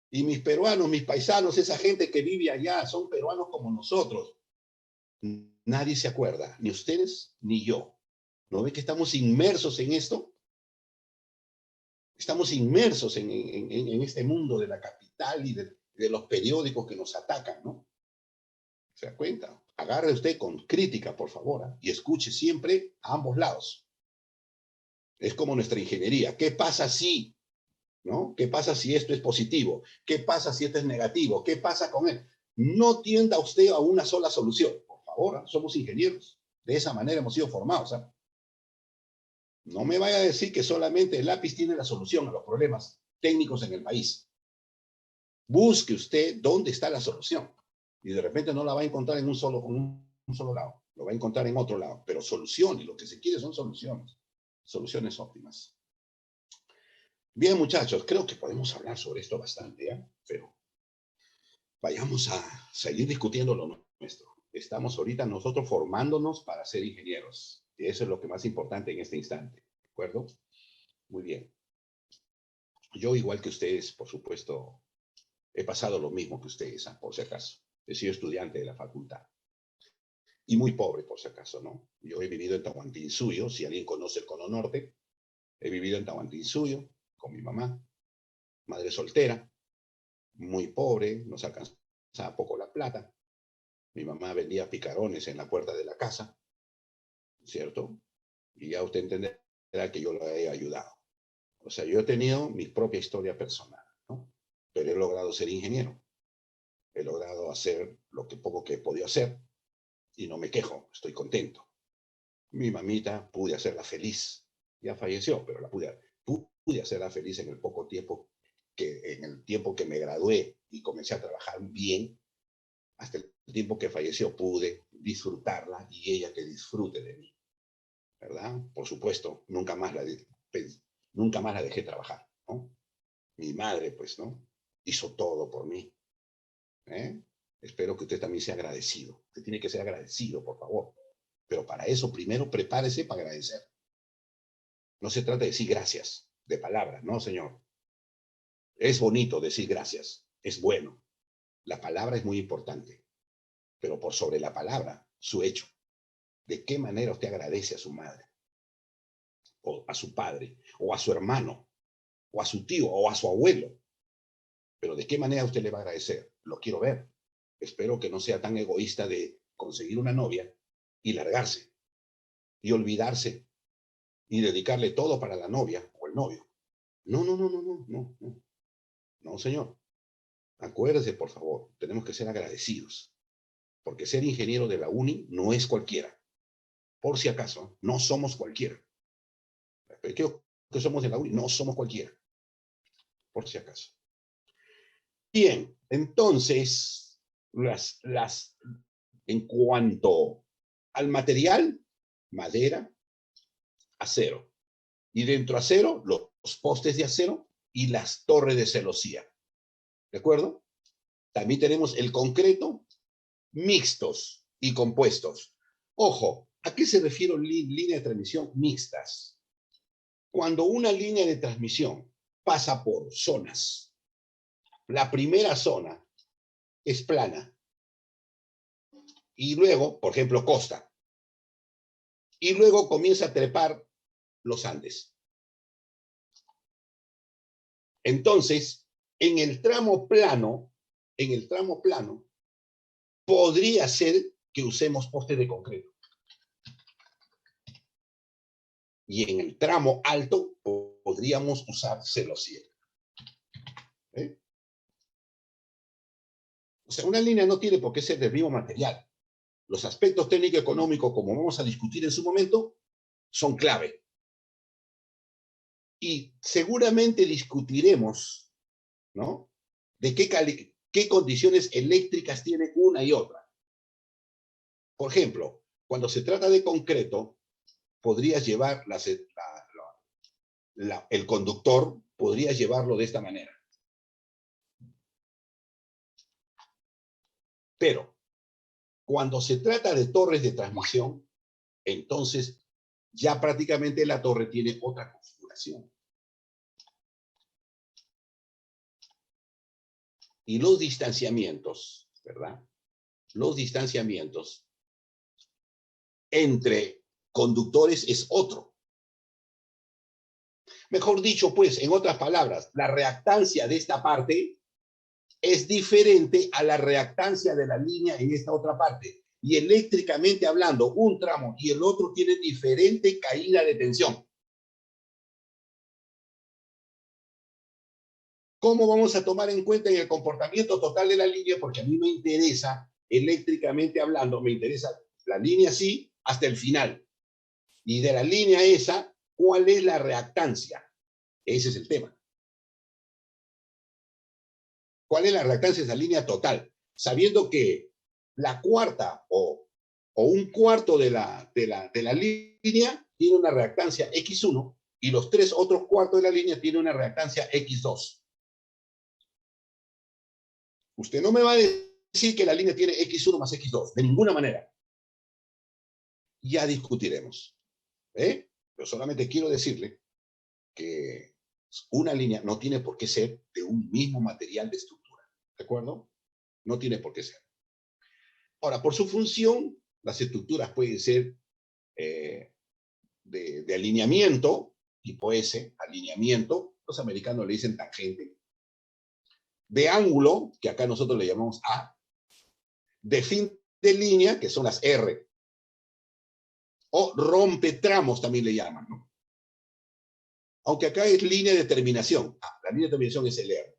Y mis peruanos, mis paisanos, esa gente que vive allá, son peruanos como nosotros. Nadie se acuerda, ni ustedes ni yo. ¿No ve que estamos inmersos en esto? Estamos inmersos en este mundo de la capital y de de los periódicos que nos atacan, ¿no? ¿Se da cuenta? Agarre usted con crítica, por favor, ¿eh? Y escuche siempre a ambos lados. Es como nuestra ingeniería. ¿Qué pasa si, ¿no? ¿Qué pasa si esto es positivo? ¿Qué pasa si esto es negativo? ¿Qué pasa con él? No tienda usted a una sola solución. Por favor, ¿eh? Somos ingenieros. De esa manera hemos sido formados, ¿eh? No me vaya a decir que solamente el lápiz tiene la solución a los problemas técnicos en el país. Busque usted dónde está la solución. Y de repente no la va a encontrar en un solo lado. Lo va a encontrar en otro lado. Pero soluciones, lo que se quiere son soluciones. Soluciones óptimas. Bien, muchachos, creo que podemos hablar sobre esto bastante, ¿eh? Pero vayamos a seguir discutiendo lo nuestro. Estamos ahorita nosotros formándonos para ser ingenieros. Y eso es lo que más importante en este instante. ¿De acuerdo? Muy bien. Yo, igual que ustedes, por supuesto, he pasado lo mismo que ustedes, ¿eh? Por si acaso. He sido estudiante de la facultad. Y muy pobre, por si acaso, ¿no? Yo he vivido en Tahuantinsuyo, si alguien conoce el Cono Norte. He vivido en Tahuantinsuyo con mi mamá, madre soltera, muy pobre, nos alcanzaba poco la plata. Mi mamá vendía picarones en la puerta de la casa, ¿cierto? Y ya usted entenderá que yo lo he ayudado. O sea, yo he tenido mi propia historia personal, ¿no? Pero he logrado ser ingeniero. He logrado hacer lo que poco que he podido hacer y no me quejo, estoy contento. Mi mamita pude hacerla feliz. Ya falleció, pero pude hacerla feliz en el poco tiempo en el tiempo que me gradué y comencé a trabajar bien, hasta el tiempo que falleció pude disfrutarla y ella que disfrute de mí, ¿verdad? Por supuesto, nunca más la dejé trabajar, ¿no? Mi madre, pues, ¿no? Hizo todo por mí, ¿eh? Espero que usted también sea agradecido. Usted tiene que ser agradecido, por favor. Pero para eso, primero, prepárese para agradecer. No se trata de decir gracias, de palabras, no, señor. Es bonito decir gracias, es bueno. La palabra es muy importante, pero por sobre la palabra, su hecho. ¿De qué manera usted agradece a su madre? O a su padre, o a su hermano, o a su tío, o a su abuelo. Pero ¿de qué manera usted le va a agradecer? Lo quiero ver. Espero que no sea tan egoísta de conseguir una novia y largarse, y olvidarse, y dedicarle todo para la novia o el novio. No, no, no, no, no, no, no. No, señor. Acuérdese, por favor, tenemos que ser agradecidos. Porque ser ingeniero de la uni no es cualquiera. Por si acaso, no somos cualquiera. ¿Qué somos de la uni? No somos cualquiera. Por si acaso. Bien, entonces, en cuanto al material, madera, acero. Y dentro acero, los postes de acero y las torres de celosía. ¿De acuerdo? También tenemos el concreto, mixtos y compuestos. Ojo, ¿a qué se refiere línea de transmisión mixtas? Cuando una línea de transmisión pasa por zonas, la primera zona es plana y luego, por ejemplo, costa, y luego comienza a trepar los Andes. Entonces, en el tramo plano, podría ser que usemos postes de concreto. Y en el tramo alto podríamos usar celosía. ¿Eh? O sea, una línea no tiene por qué ser del mismo material. Los aspectos técnico-económicos, como vamos a discutir en su momento, son clave. Y seguramente discutiremos, ¿no? De qué condiciones eléctricas tiene una y otra. Por ejemplo, cuando se trata de concreto, podrías llevar el conductor, podrías llevarlo de esta manera. Pero cuando se trata de torres de transmisión, entonces ya prácticamente la torre tiene otra configuración. Y los distanciamientos, ¿verdad? Los distanciamientos entre conductores es otro. Mejor dicho, pues, en otras palabras, la reactancia de esta parte es diferente a la reactancia de la línea en esta otra parte. Y eléctricamente hablando, un tramo y el otro tienen diferente caída de tensión. ¿Cómo vamos a tomar en cuenta en el comportamiento total de la línea? Porque a mí me interesa, eléctricamente hablando, me interesa la línea así hasta el final. Y de la línea esa, ¿cuál es la reactancia? Ese es el tema. ¿Cuál es la reactancia de esa línea total? Sabiendo que la cuarta o un cuarto de la línea tiene una reactancia X1 y los 3 otros cuartos de la línea tienen una reactancia X2. Usted no me va a decir que la línea tiene X1 más X2, de ninguna manera. Ya discutiremos. Pero solamente quiero decirle que una línea no tiene por qué ser de un mismo material de estructura. ¿De acuerdo? No tiene por qué ser. Ahora, por su función, las estructuras pueden ser de alineamiento, tipo S, alineamiento, los americanos le dicen tangente, de ángulo, que acá nosotros le llamamos A, de fin de línea, que son las R, o rompetramos también le llaman, ¿no? Aunque acá es línea de terminación. La línea de terminación es el R.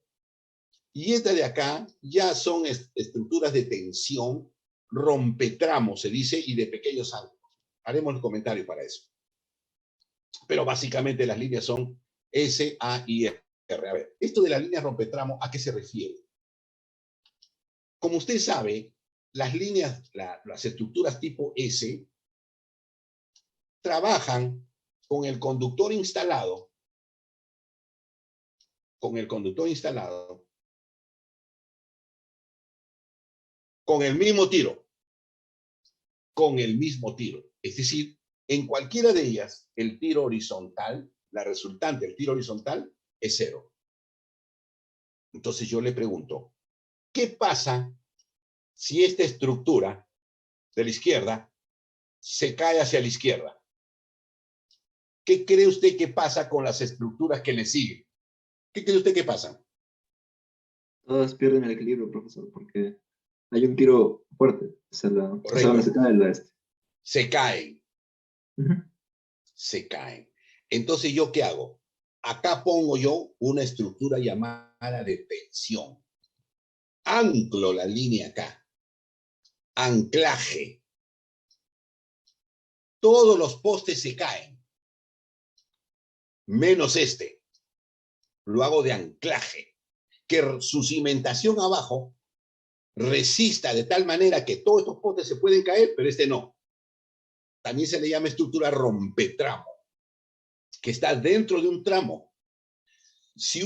Y esta de acá ya son estructuras de tensión, rompetramos, se dice, y de pequeños ángulos. Haremos el comentario para eso. Pero básicamente las líneas son S, A y R. A ver, esto de la línea rompetramo, ¿a qué se refiere? Como usted sabe, las líneas, las estructuras tipo S, trabajan con el conductor instalado, con el mismo tiro, Es decir, en cualquiera de ellas, el tiro horizontal, la resultante del tiro horizontal, es 0. Entonces yo le pregunto, ¿qué pasa si esta estructura de la izquierda se cae hacia la izquierda? ¿Qué cree usted que pasa con las estructuras que le siguen? ¿Qué cree usted que pasa? Todas pierden el equilibrio, profesor, porque hay un tiro fuerte. Correcto. Se cae el este. Se caen. Uh-huh. Se caen. Entonces, ¿yo qué hago? Acá pongo yo una estructura llamada de tensión. Anclo la línea acá. Anclaje. Todos los postes se caen. Menos este. Lo hago de anclaje. Que su cimentación abajo resista de tal manera que todos estos postes se pueden caer, pero este no. También se le llama estructura rompetramo, que está dentro de un tramo. Si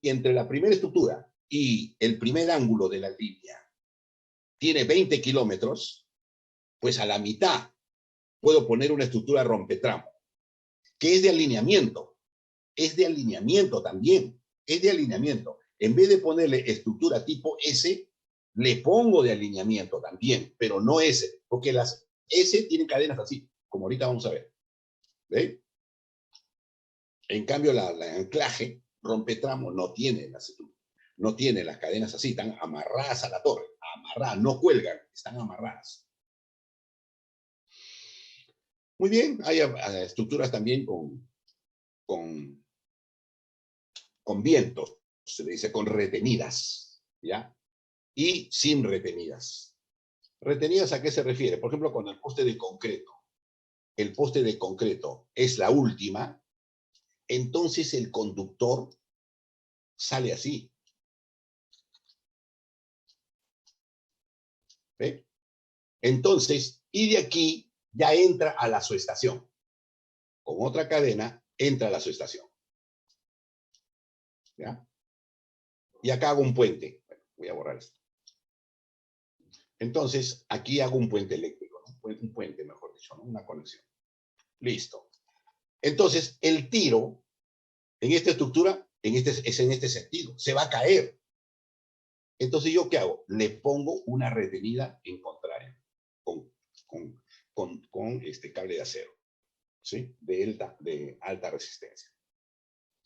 entre la primera estructura y el primer ángulo de la línea tiene 20 kilómetros, pues a la mitad puedo poner una estructura rompetramo, que es de alineamiento. Es de alineamiento también. Es de alineamiento. En vez de ponerle estructura tipo S, le pongo de alineamiento también, pero no S, porque las S tienen cadenas así, como ahorita vamos a ver. ¿Ve? En cambio, la anclaje rompetramo no tiene las cadenas así, están amarradas a la torre, amarradas, no cuelgan, están amarradas. Muy bien, hay estructuras también con vientos, se le dice con retenidas, ¿ya? Y sin retenidas. ¿Retenidas a qué se refiere? Por ejemplo, con el poste de concreto es la última, entonces el conductor sale así. ¿Ve? Entonces, y de aquí ya entra a la subestación. Con otra cadena, entra a la subestación. ¿Ya? Y acá hago un puente. Bueno, voy a borrar esto. Entonces, aquí hago un puente eléctrico, ¿no? Un puente, mejor dicho, ¿no? Una conexión. Listo. Entonces, el tiro en esta estructura es en este sentido. Se va a caer. Entonces, ¿yo qué hago? Le pongo una retenida en contrario con este cable de acero, ¿sí? De alta resistencia.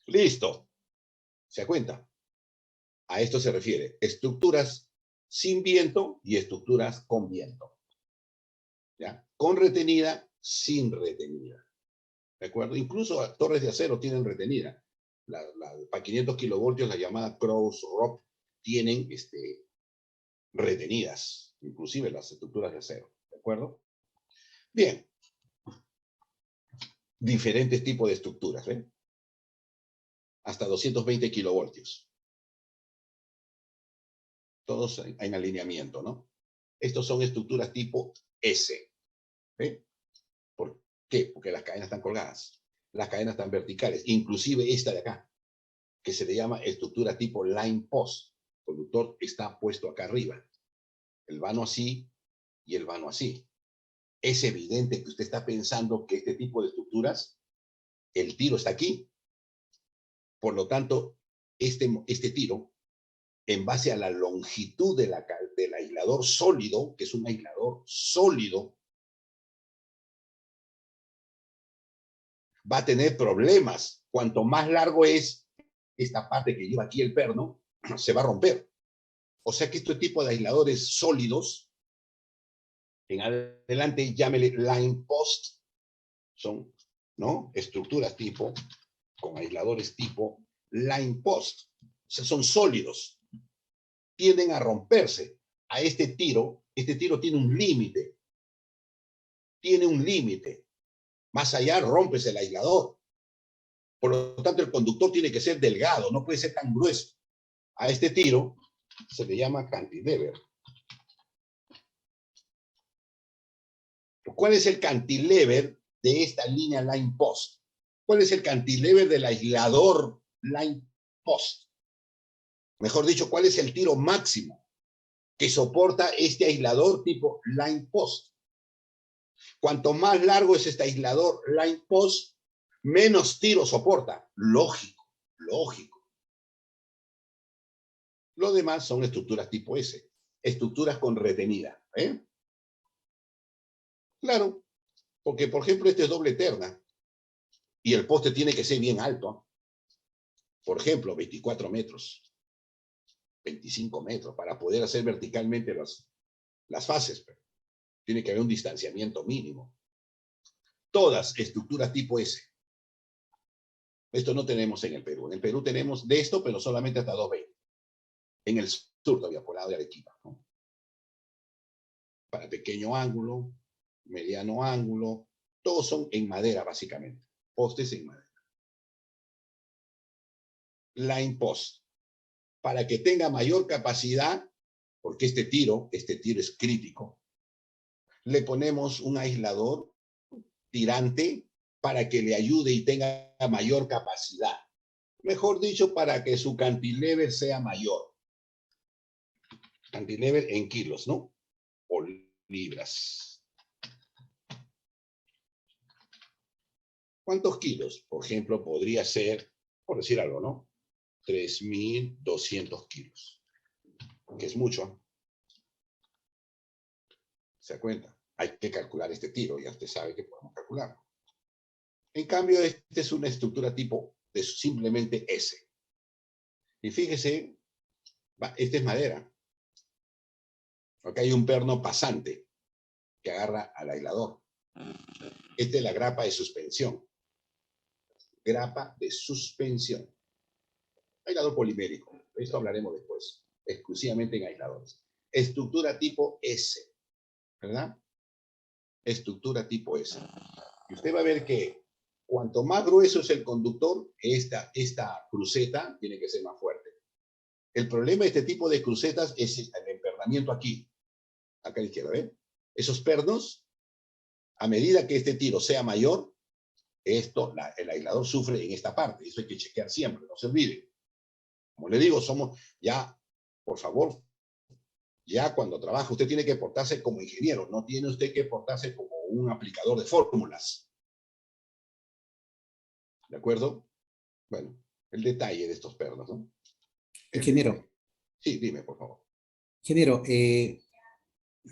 Listo. ¿Se da cuenta? A esto se refiere estructuras sin viento y estructuras con viento. ¿Ya? Con retenida, sin retenida. ¿De acuerdo? Incluso torres de acero tienen retenida. Para 500 kilovoltios, la llamada cross rope, tienen retenidas, inclusive las estructuras de acero. ¿De acuerdo? Bien. Diferentes tipos de estructuras, ¿ven? Hasta 220 kilovoltios. Todos en alineamiento, ¿no? Estos son estructuras tipo S. ¿Ven? ¿Por qué? Porque las cadenas están colgadas. Las cadenas están verticales. Inclusive esta de acá, que se le llama estructura tipo line post. El conductor está puesto acá arriba. El vano así y el vano así. Es evidente que usted está pensando que este tipo de estructuras, el tiro está aquí. Por lo tanto, este tiro, en base a la longitud del aislador sólido, que es un aislador sólido, va a tener problemas. Cuanto más largo es esta parte que lleva aquí el perno, se va a romper. O sea que este tipo de aisladores sólidos, en adelante llámele line post, son, ¿no?, estructuras tipo, con aisladores tipo line post. O sea, son sólidos. Tienden a romperse. A este tiro tiene un límite. Tiene un límite. Más allá rompes el aislador. Por lo tanto, el conductor tiene que ser delgado, no puede ser tan grueso. A este tiro se le llama cantilever. ¿Cuál es el cantilever de esta línea line post? ¿Cuál es el cantilever del aislador line post? Mejor dicho, ¿cuál es el tiro máximo que soporta este aislador tipo line post? Cuanto más largo es este aislador line post, menos tiro soporta. Lógico, lógico. Lo demás son estructuras tipo S, estructuras con retenida. ¿Eh? Claro, porque por ejemplo este es doble terna y el poste tiene que ser bien alto. Por ejemplo, 24 metros, 25 metros, para poder hacer verticalmente las fases. Tiene que haber un distanciamiento mínimo. Todas estructuras tipo S. Esto no tenemos en el Perú. En el Perú tenemos de esto, pero solamente hasta 220. En el sur todavía, por lado de Arequipa, ¿no? Para pequeño ángulo, mediano ángulo, todos son en madera, básicamente. Postes en madera. Line post. Para que tenga mayor capacidad, porque este tiro es crítico, le ponemos un aislador tirante para que le ayude y tenga mayor capacidad. Mejor dicho, para que su cantilever sea mayor. Cantilever en kilos, ¿no? O libras. ¿Cuántos kilos? Por ejemplo, podría ser, por decir algo, ¿no? 3.200 kilos. Que es mucho. ¿Se da cuenta? Hay que calcular este tiro, ya usted sabe que podemos calcularlo. En cambio, esta es una estructura tipo de simplemente S. Y fíjese, esta es madera. Acá hay un perno pasante que agarra al aislador. Esta es la grapa de suspensión. Grapa de suspensión. Aislador polimérico. De esto hablaremos después, exclusivamente en aisladores. Estructura tipo S, ¿verdad? Estructura tipo S. Y usted va a ver que cuanto más grueso es el conductor, esta cruceta tiene que ser más fuerte. El problema de este tipo de crucetas es el empernamiento aquí, acá a la izquierda, ¿ven? Esos pernos, a medida que este tiro sea mayor, el aislador sufre en esta parte. Eso hay que chequear siempre, no se olvide. Como le digo, somos ya, por favor, ya cuando trabaja, usted tiene que portarse como ingeniero, no tiene usted que portarse como un aplicador de fórmulas. ¿De acuerdo? Bueno, el detalle de estos pernos, ¿no? Ingeniero. Sí, dime, por favor. Ingeniero,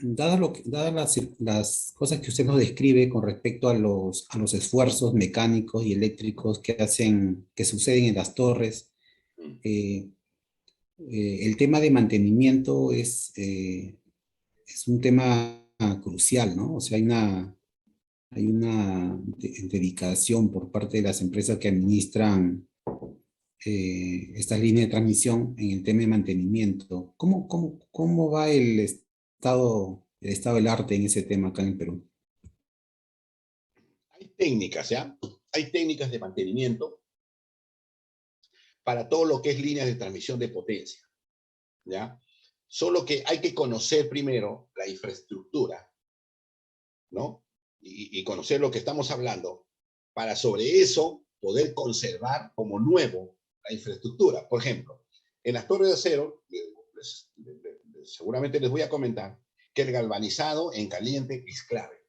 dadas las cosas que usted nos describe con respecto a los esfuerzos mecánicos y eléctricos que suceden en las torres, el tema de mantenimiento es un tema crucial, ¿no? O sea, hay una dedicación por parte de las empresas que administran estas líneas de transmisión en el tema de mantenimiento. ¿Cómo va el estado del arte en ese tema acá en el Perú? Hay técnicas, ¿ya? Hay técnicas de mantenimiento para todo lo que es líneas de transmisión de potencia, ¿ya? Solo que hay que conocer primero la infraestructura, ¿no? Y conocer lo que estamos hablando para sobre eso poder conservar como nuevo la infraestructura. Por ejemplo, en las torres de acero, seguramente les voy a comentar que el galvanizado en caliente es clave.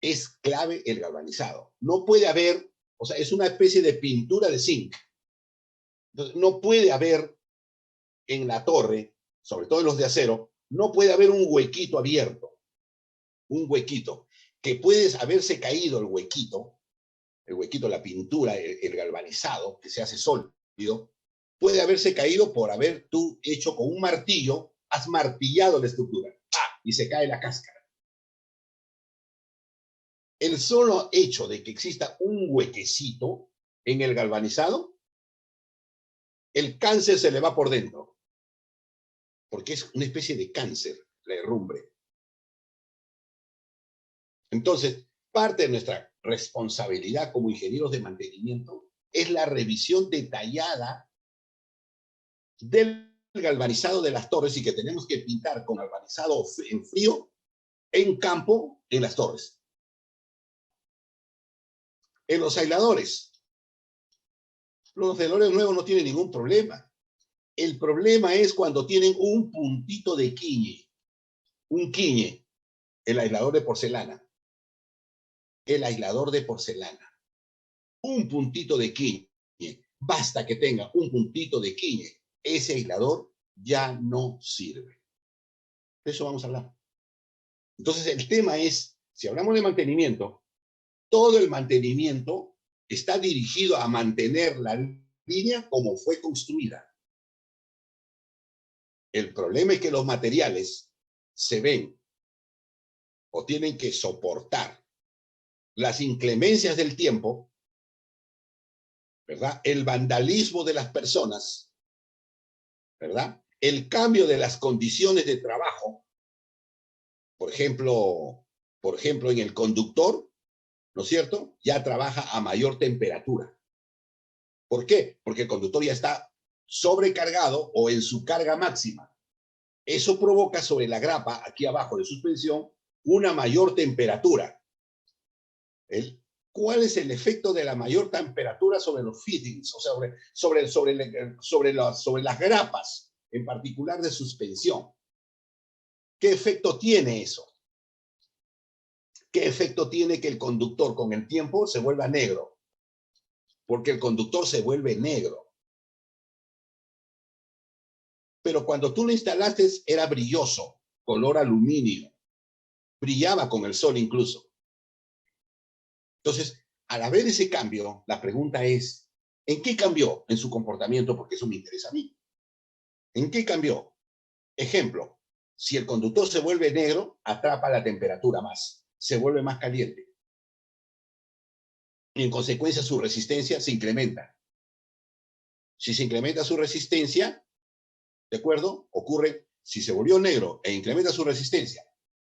Es clave el galvanizado. No puede haber, o sea, es una especie de pintura de zinc. Entonces, no puede haber en la torre, sobre todo en los de acero, no puede haber un huequito abierto. Un huequito. Que puede haberse caído el huequito, la pintura, el galvanizado, que se hace sólido, puede haberse caído por haber tú hecho con un martillo, has martillado la estructura, ¡ah! Y se cae la cáscara. El solo hecho de que exista un huequecito en el galvanizado, el cáncer se le va por dentro, porque es una especie de cáncer, la herrumbre. Entonces, parte de nuestra responsabilidad como ingenieros de mantenimiento es la revisión detallada del galvanizado de las torres y que tenemos que pintar con galvanizado en frío, en campo, en las torres. En los aisladores nuevos no tienen ningún problema. El problema es cuando tienen un puntito de quiñe, un quiñe, el aislador de porcelana. El aislador de porcelana. Un puntito de quiñe. Basta que tenga un puntito de quiñe. Ese aislador ya no sirve. De eso vamos a hablar. Entonces, el tema es, si hablamos de mantenimiento, todo el mantenimiento está dirigido a mantener la línea como fue construida. El problema es que los materiales se ven o tienen que soportar las inclemencias del tiempo, ¿verdad? El vandalismo de las personas, ¿verdad? El cambio de las condiciones de trabajo, por ejemplo, en el conductor, ¿no es cierto? Ya trabaja a mayor temperatura. ¿Por qué? Porque el conductor ya está sobrecargado o en su carga máxima. Eso provoca sobre la grapa, aquí abajo de suspensión, una mayor temperatura. ¿Cuál es el efecto de la mayor temperatura sobre los fittings, o sea, sobre las grapas, en particular de suspensión? ¿Qué efecto tiene eso? ¿Qué efecto tiene que el conductor con el tiempo se vuelva negro? Porque el conductor se vuelve negro. Pero cuando tú lo instalaste era brilloso, color aluminio. Brillaba con el sol incluso. Entonces, al haber ese cambio, la pregunta es, ¿en qué cambió en su comportamiento? Porque eso me interesa a mí. ¿En qué cambió? Ejemplo, si el conductor se vuelve negro, atrapa la temperatura más, se vuelve más caliente. Y en consecuencia su resistencia se incrementa. Si se incrementa su resistencia, ¿de acuerdo? Ocurre, si se volvió negro e incrementa su resistencia,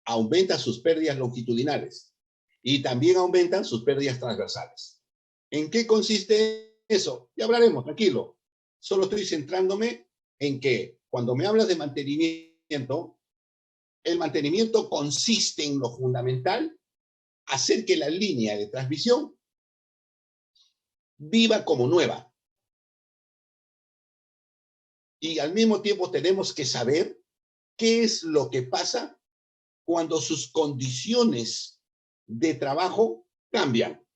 aumenta sus pérdidas longitudinales y también aumentan sus pérdidas transversales. ¿En qué consiste eso? Ya hablaremos, tranquilo. Solo estoy centrándome en que cuando me hablas de mantenimiento, el mantenimiento consiste en lo fundamental, hacer que la línea de transmisión viva como nueva. Y al mismo tiempo tenemos que saber qué es lo que pasa cuando sus condiciones de trabajo cambian.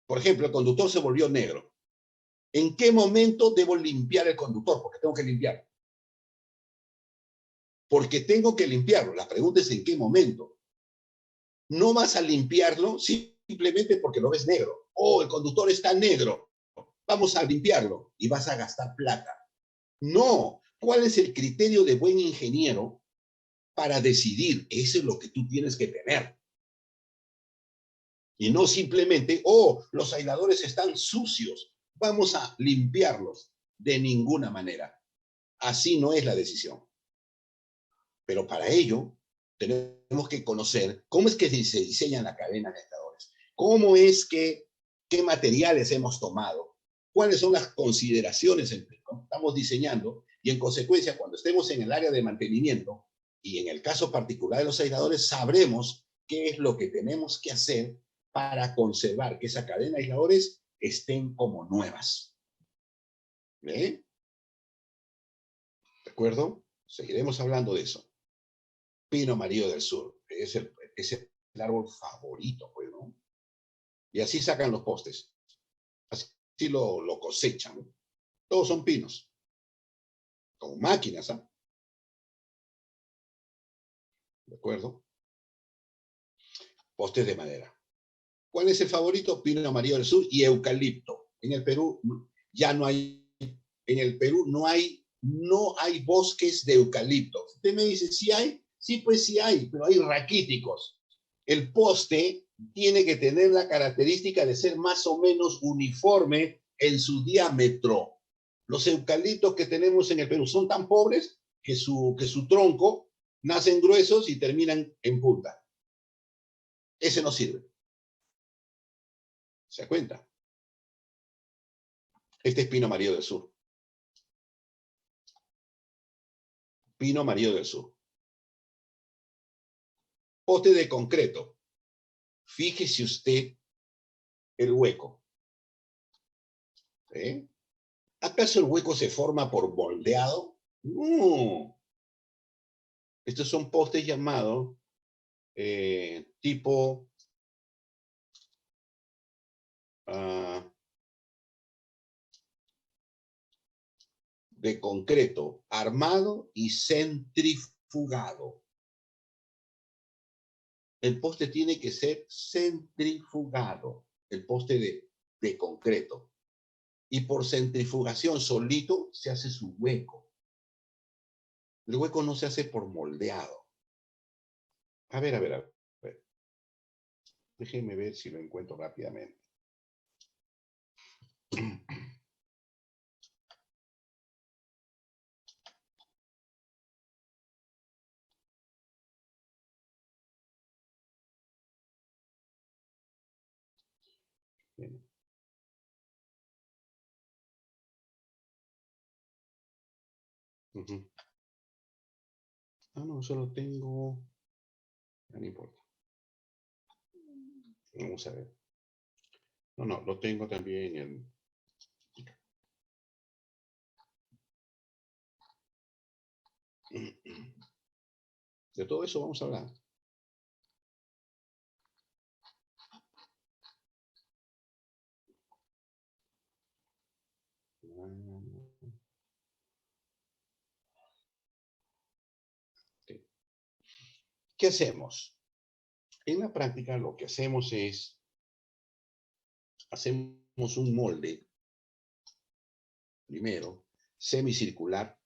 Por ejemplo, el conductor se volvió negro. ¿En qué momento debo limpiar el conductor? Porque tengo que limpiarlo. Porque tengo que limpiarlo. La pregunta es ¿en qué momento? No vas a limpiarlo simplemente porque lo ves negro. Oh, el conductor está negro. vamos a limpiarlo y vas a gastar plata. No, ¿cuál es el criterio de buen ingeniero para decidir? Eso es lo que tú tienes que tener. Y no simplemente, oh, los aisladores están sucios, vamos a limpiarlos. De ninguna manera. Así no es la decisión. Pero para ello, tenemos que conocer cómo es que se diseñan la cadena de aisladores. Cómo es que, qué materiales hemos tomado. Cuáles son las consideraciones que estamos diseñando. Y en consecuencia, cuando estemos en el área de mantenimiento, y en el caso particular de los aisladores, sabremos qué es lo que tenemos que hacer para conservar que esa cadena de aisladores estén como nuevas. ¿Ve? ¿De acuerdo? Seguiremos hablando de eso. Pino amarillo del sur. Es el árbol favorito, pues, ¿no? Y así sacan los postes. Así lo cosechan. Todos son pinos. Con máquinas, ¿ah? ¿De acuerdo? Postes de madera. ¿Cuál es el favorito? Pino amarillo del sur y eucalipto. En el Perú ya no hay, en el Perú no hay bosques de eucalipto. Usted me dice, ¿sí hay? Sí, pues sí hay, pero hay raquíticos. El poste tiene que tener la característica de ser más o menos uniforme en su diámetro. Los eucaliptos que tenemos en el Perú son tan pobres que su tronco nacen gruesos y terminan en punta. Ese no sirve. ¿Se da cuenta? Este es pino amarillo del sur. Pino amarillo del sur. Poste de concreto. Fíjese usted el hueco. ¿Eh? ¿Acaso el hueco se forma por moldeado? No. Estos son postes llamados tipo de concreto, armado y centrifugado. El poste tiene que ser centrifugado, el poste de concreto. Y por centrifugación solito se hace su hueco. El hueco no se hace por moldeado. A ver. Déjenme ver si lo encuentro rápidamente. Bien. No, solo tengo... No importa. Vamos a ver. No, lo tengo también en... De todo eso vamos a hablar. ¿Qué hacemos? En la práctica lo que hacemos es, hacemos un molde, primero, semicircular.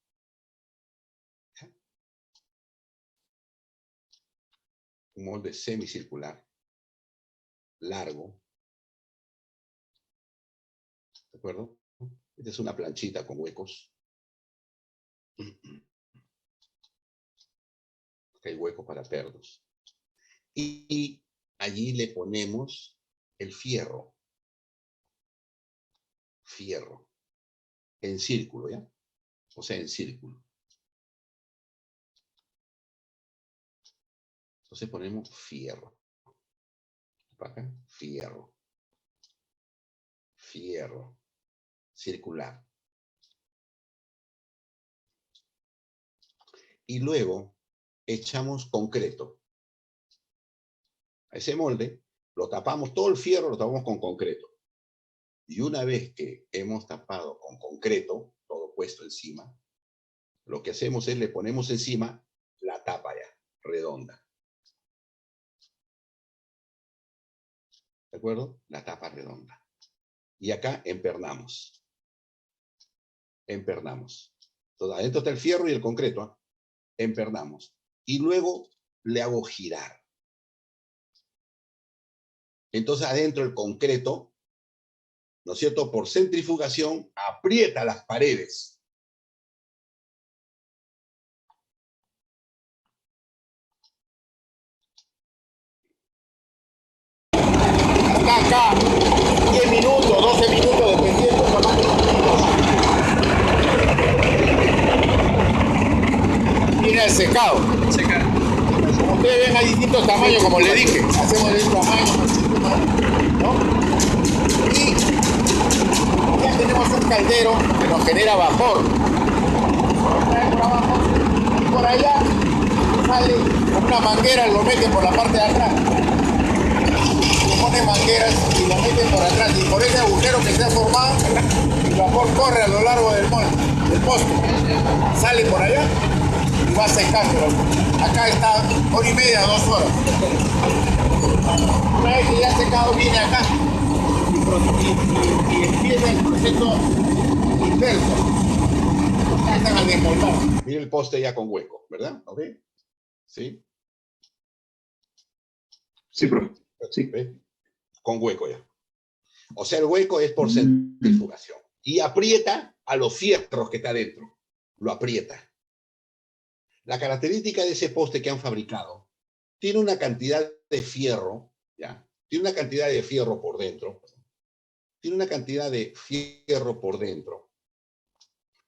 Un molde semicircular, largo. ¿De acuerdo? Esta es una planchita con huecos. Hay huecos para perdos. Y allí le ponemos el fierro. Fierro. En círculo, ¿ya? O sea, en círculo. Entonces ponemos fierro. Acá, fierro. Fierro. Circular. Y luego echamos concreto. A ese molde lo tapamos, todo el fierro lo tapamos con concreto. Y una vez que hemos tapado con concreto, todo puesto encima, lo que hacemos es le ponemos encima la tapa ya, redonda. ¿De acuerdo? La tapa redonda. y acá empernamos. Empernamos. Entonces, adentro está el fierro y el concreto. ¿Eh? Empernamos. Y luego le hago girar. Entonces, adentro el concreto, ¿no es cierto? Por centrifugación, aprieta las paredes. Acá, 10 minutos, 12 minutos, dependiendo del tamaño. Viene el secado. Como ustedes ven, hay distintos tamaños, como le dije. Hacemos de este tamaño, ¿no? Y ya tenemos un caldero que nos genera vapor. Lo trae por abajo y por allá sale con una manguera, lo meten por la parte de atrás. Ponen mangueras y lo meten por atrás, y por ese agujero que se ha formado, el vapor corre a lo largo del poste, sale por allá y va secando. Acá está 1 hora y media, 2 horas. Una vez que ya secado, viene acá y empieza el proceso inverso. Empiezan a desmoldar. Mira el poste ya con hueco, ¿verdad? ¿Ok? ¿Sí? Sí, profe. Sí. ¿Ve? Con hueco ya. O sea, el hueco es por centrifugación. Y aprieta a los fierros que está adentro. Lo aprieta. La característica de ese poste que han fabricado tiene una cantidad de fierro, ¿ya? Tiene una cantidad de fierro por dentro. Tiene una cantidad de fierro por dentro.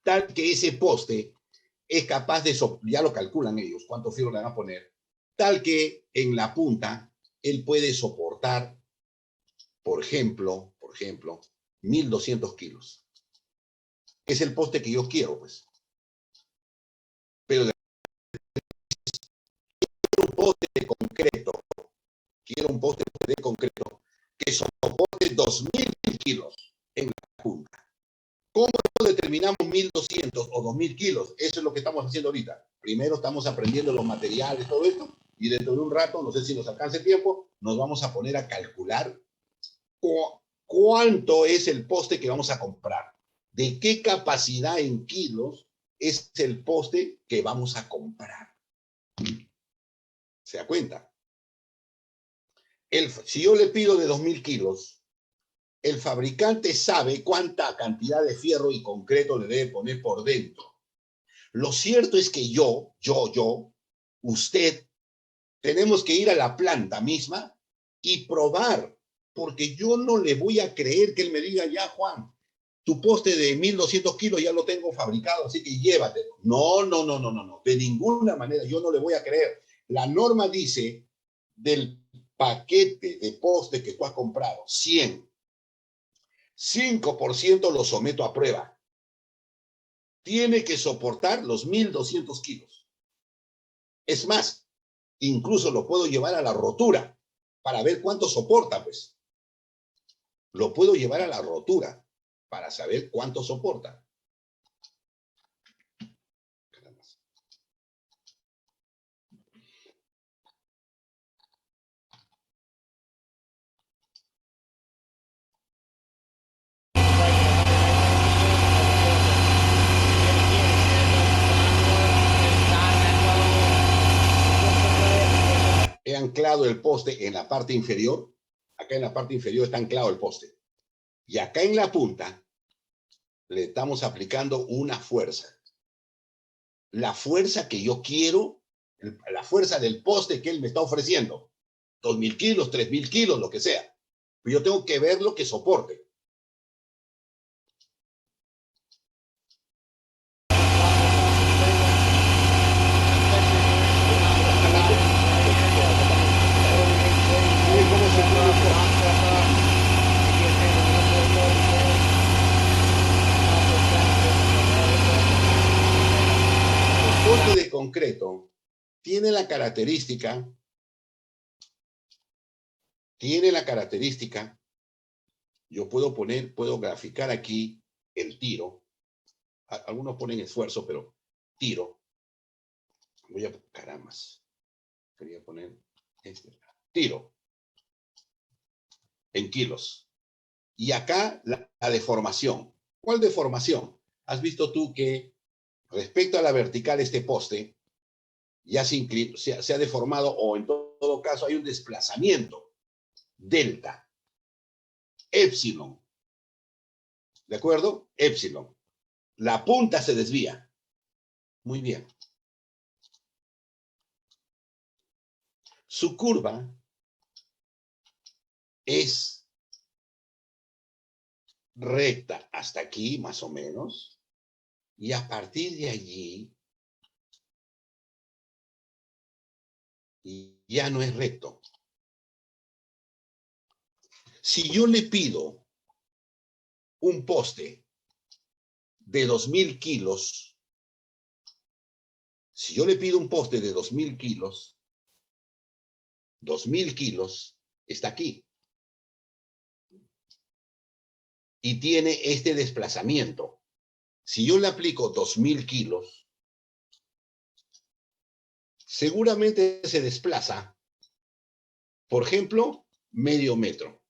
Tal que ese poste es capaz de, ya lo calculan ellos, cuánto fierro le van a poner, tal que en la punta él puede soportar, por ejemplo, 1.200 kilos. Es el poste que yo quiero, pues. Pero quiero un poste de concreto, que soporte 2.000 kilos en la punta. ¿Cómo determinamos 1.200 o 2.000 kilos? Eso es lo que estamos haciendo ahorita. Primero estamos aprendiendo los materiales, todo esto, y dentro de un rato, no sé si nos alcance el tiempo, nos vamos a poner a calcular cuánto es el poste que vamos a comprar. ¿De qué capacidad en kilos es el poste que vamos a comprar? ¿Se da cuenta? Si yo le pido de 2.000 kilos, el fabricante sabe cuánta cantidad de fierro y concreto le debe poner por dentro. Lo cierto es que usted, tenemos que ir a la planta misma y probar, porque yo no le voy a creer que él me diga, ya, Juan, tu poste de 1.200 kilos ya lo tengo fabricado, así que llévatelo. No. De ninguna manera, yo no le voy a creer. La norma dice del paquete de poste que tú has comprado, 100. 5% lo someto a prueba. Tiene que soportar los 1.200 kilos. Es más, incluso lo puedo llevar a la rotura para ver cuánto soporta, pues. Lo puedo llevar a la rotura para saber cuánto soporta. He anclado el poste en la parte inferior. Acá en la parte inferior está anclado el poste. Y acá en la punta le estamos aplicando una fuerza. La fuerza que yo quiero, la fuerza del poste que él me está ofreciendo. 2.000 kilos, 3.000 kilos, lo que sea. Pero yo tengo que ver lo que soporte. El poste de concreto tiene la característica, yo puedo graficar aquí el tiro. Algunos ponen esfuerzo, pero tiro. Voy a, carambas. Quería poner este. Tiro. En kilos. Y acá la deformación. ¿Cuál deformación? ¿Has visto tú que respecto a la vertical este poste ya se ha deformado, o en todo caso hay un desplazamiento? Delta. Épsilon. ¿De acuerdo? Épsilon. La punta se desvía. Muy bien. Su curva es recta hasta aquí, más o menos, y a partir de allí ya no es recto. Si yo le pido un poste de 2000 kilos, si yo le pido un poste de 2000 kilos, 2000 kilos está aquí. Y tiene este desplazamiento. Si yo le aplico 2000 kilos, seguramente se desplaza, por ejemplo, medio metro.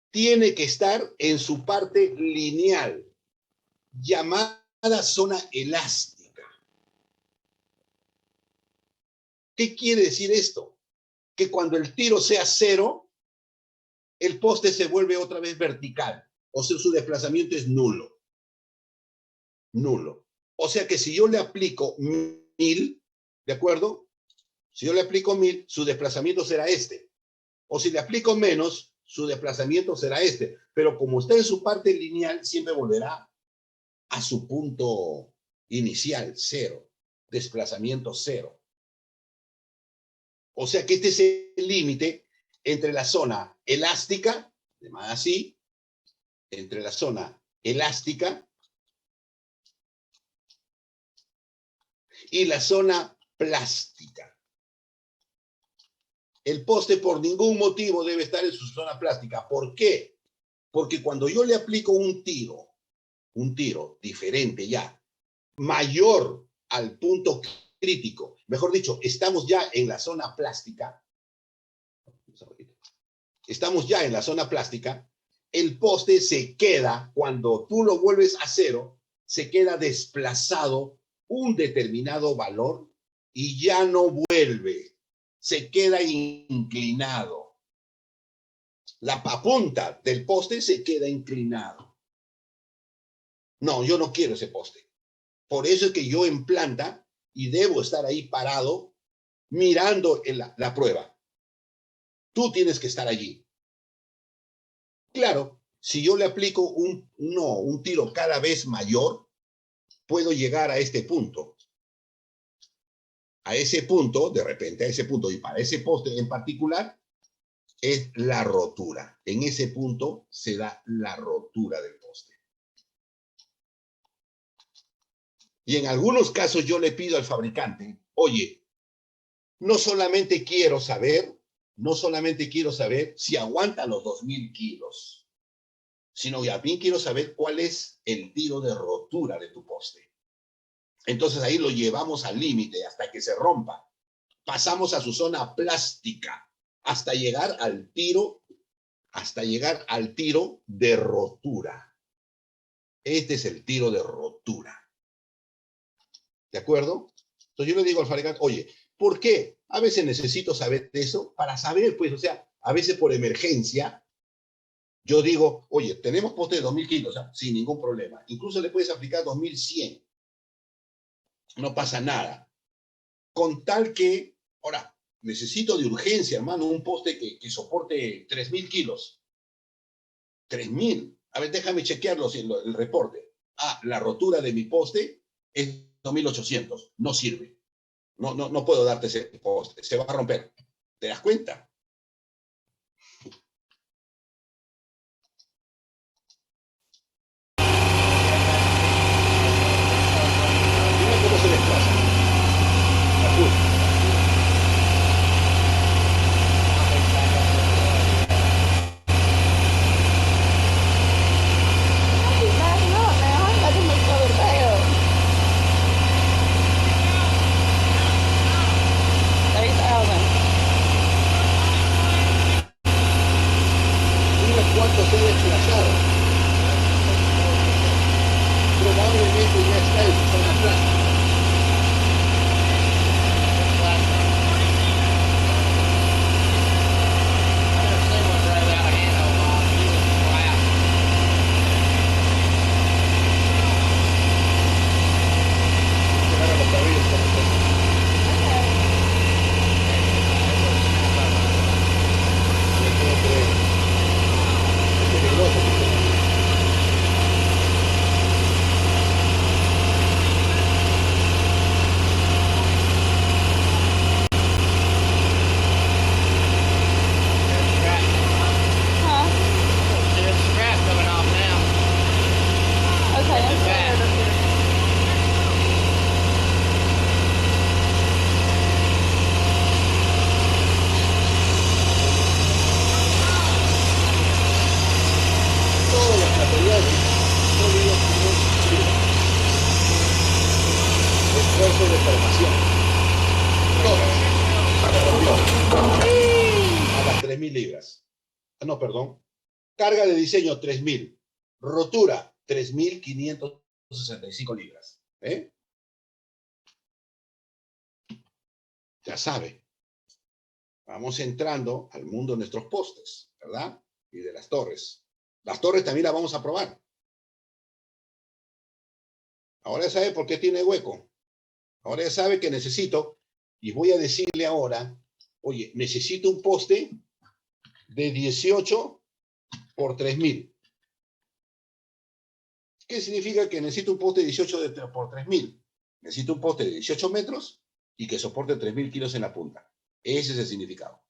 Tiene que estar en su parte lineal, llamada zona elástica. ¿Qué quiere decir esto? Que cuando el tiro sea cero, el poste se vuelve otra vez vertical. O sea, su desplazamiento es nulo. Nulo. O sea que si yo le aplico 1000, ¿de acuerdo? Si yo le aplico 1000, su desplazamiento será este. O si le aplico menos, su desplazamiento será este. Pero como está en su parte lineal, siempre volverá a su punto inicial, cero. Desplazamiento cero. O sea que este es el límite entre la zona elástica, llamada así, entre la zona elástica y la zona plástica. El poste por ningún motivo debe estar en su zona plástica. ¿Por qué? Porque cuando yo le aplico un tiro diferente ya, mayor al punto crítico, mejor dicho, estamos ya en la zona plástica, el poste se queda, cuando tú lo vuelves a cero, se queda desplazado un determinado valor y ya no vuelve, se queda inclinado. La punta del poste se queda inclinado. No, yo no quiero ese poste. Por eso es que yo en planta, y debo estar ahí parado, mirando la prueba. Tú tienes que estar allí. Claro, si yo le aplico un tiro cada vez mayor, puedo llegar a este punto. A ese punto, de repente, a ese punto, y para ese poste en particular, es la rotura. En ese punto se da la rotura del poste. Y en algunos casos yo le pido al fabricante, oye, no solamente quiero saber si aguanta los 2000 kilos, sino también quiero saber cuál es el tiro de rotura de tu poste. Entonces ahí lo llevamos al límite hasta que se rompa. Pasamos a su zona plástica hasta llegar al tiro de rotura. Este es el tiro de rotura. ¿De acuerdo? Entonces yo le digo al fabricante, oye, ¿por qué? A veces necesito saber eso para saber, pues, o sea, a veces por emergencia, yo digo, oye, tenemos poste de 2000 kilos, ¿sí? Sin ningún problema. Incluso le puedes aplicar 2100. No pasa nada. Con tal que, ahora, necesito de urgencia, hermano, un poste que soporte 3000 kilos. 3000. A ver, déjame chequearlo, el reporte. Ah, la rotura de mi poste es 2800. No sirve. No puedo darte ese poste. Se va a romper. ¿Te das cuenta? Mira cómo se desplaza. La curva. esfuerzos de formación. Todas. A las 3.000 libras. No, perdón. Carga de diseño, 3.000. Rotura, 3.565 libras. ¿Eh? Ya sabe. Vamos entrando al mundo de nuestros postes, ¿verdad? Y de las torres. Las torres también las vamos a probar. Ahora ya sabe por qué tiene hueco. Ahora ya sabe que necesito, y voy a decirle ahora, oye, necesito un poste de 18 por 3.000. ¿Qué significa que necesito un poste de 18 por 3.000? Necesito un poste de 18 metros y que soporte 3.000 kilos en la punta. Ese es el significado.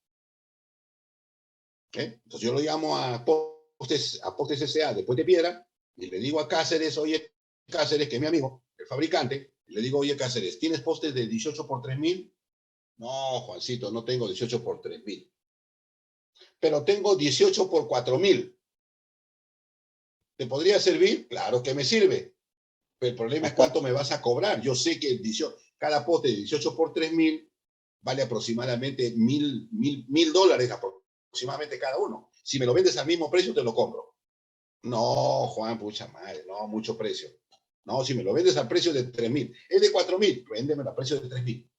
¿Eh? Entonces yo lo llamo a postes SA de Puente Piedra y le digo a Cáceres, oye, Cáceres, que es mi amigo, el fabricante, y le digo, oye, Cáceres, ¿tienes postes de 18 por 3.000? No, Juancito, no tengo 18 por 3.000. Pero tengo 18 por 4.000. ¿Te podría servir? Claro que me sirve. Pero el problema es cuánto me vas a cobrar. Yo sé que cada poste de 18 por 3.000 vale aproximadamente $1.000 aproximadamente cada uno. Si me lo vendes al mismo precio, te lo compro. No, Juan, pucha madre, no, mucho precio. No, si me lo vendes al precio de 3.000, es de 4.000, véndemelo al precio de 3.000.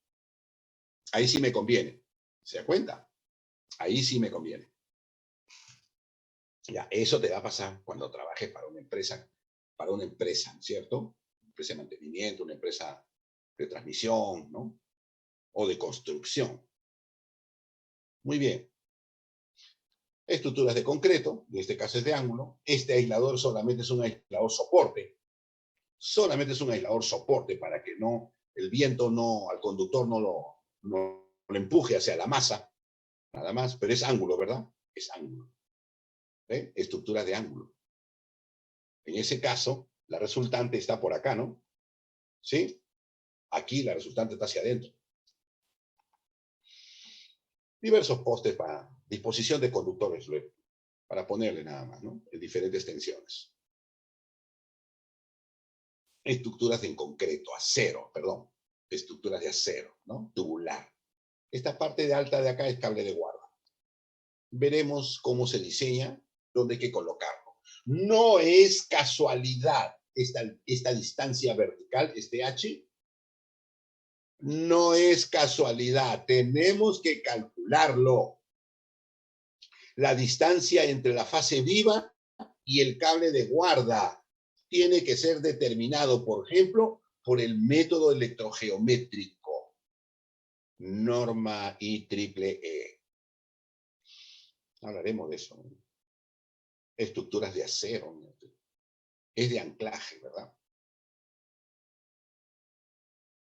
Ahí sí me conviene. ¿Se da cuenta? Ahí sí me conviene. Ya, eso te va a pasar cuando trabajes para una empresa, ¿cierto? Una empresa de mantenimiento, una empresa de transmisión, ¿no? O de construcción. Muy bien. Estructuras de concreto, en este caso es de ángulo. Este aislador solamente es un aislador soporte. Solamente es un aislador soporte para que no, el viento no, al conductor no lo empuje hacia la masa, nada más, pero es ángulo, ¿verdad? Es ángulo. ¿Eh? Estructuras de ángulo. En ese caso, la resultante está por acá, ¿no? ¿Sí? Aquí la resultante está hacia adentro. Diversos postes para disposición de conductores, para ponerle nada más, ¿no? En diferentes tensiones. Estructuras en concreto, acero, perdón. Estructuras de acero, ¿no? Tubular. Esta parte de alta de acá es cable de guarda. Veremos cómo se diseña, dónde hay que colocarlo. No es casualidad esta distancia vertical, este H. No es casualidad, tenemos que calcularlo. La distancia entre la fase viva y el cable de guarda tiene que ser determinado, por ejemplo, por el método electrogeométrico. Norma IEEE. Hablaremos de eso. Estructuras de acero. Es de anclaje, ¿verdad?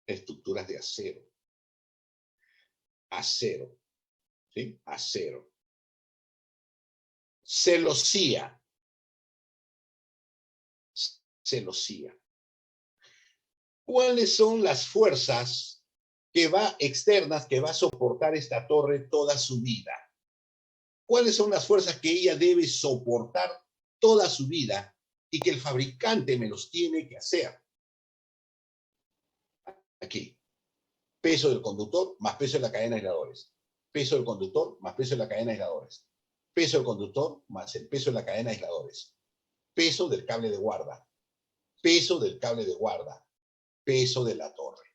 Estructuras de acero. Acero. ¿Sí? Acero. Celosía. Celosía. ¿Cuáles son las fuerzas externas que va a soportar esta torre toda su vida? ¿Cuáles son las fuerzas que ella debe soportar toda su vida y que el fabricante me los tiene que hacer? Aquí. Peso del conductor más peso de la cadena de aisladores. Peso del conductor más peso de la cadena de aisladores. Peso del conductor más el peso de la cadena de aisladores. Peso del cable de guarda. Peso del cable de guarda. Peso de la torre.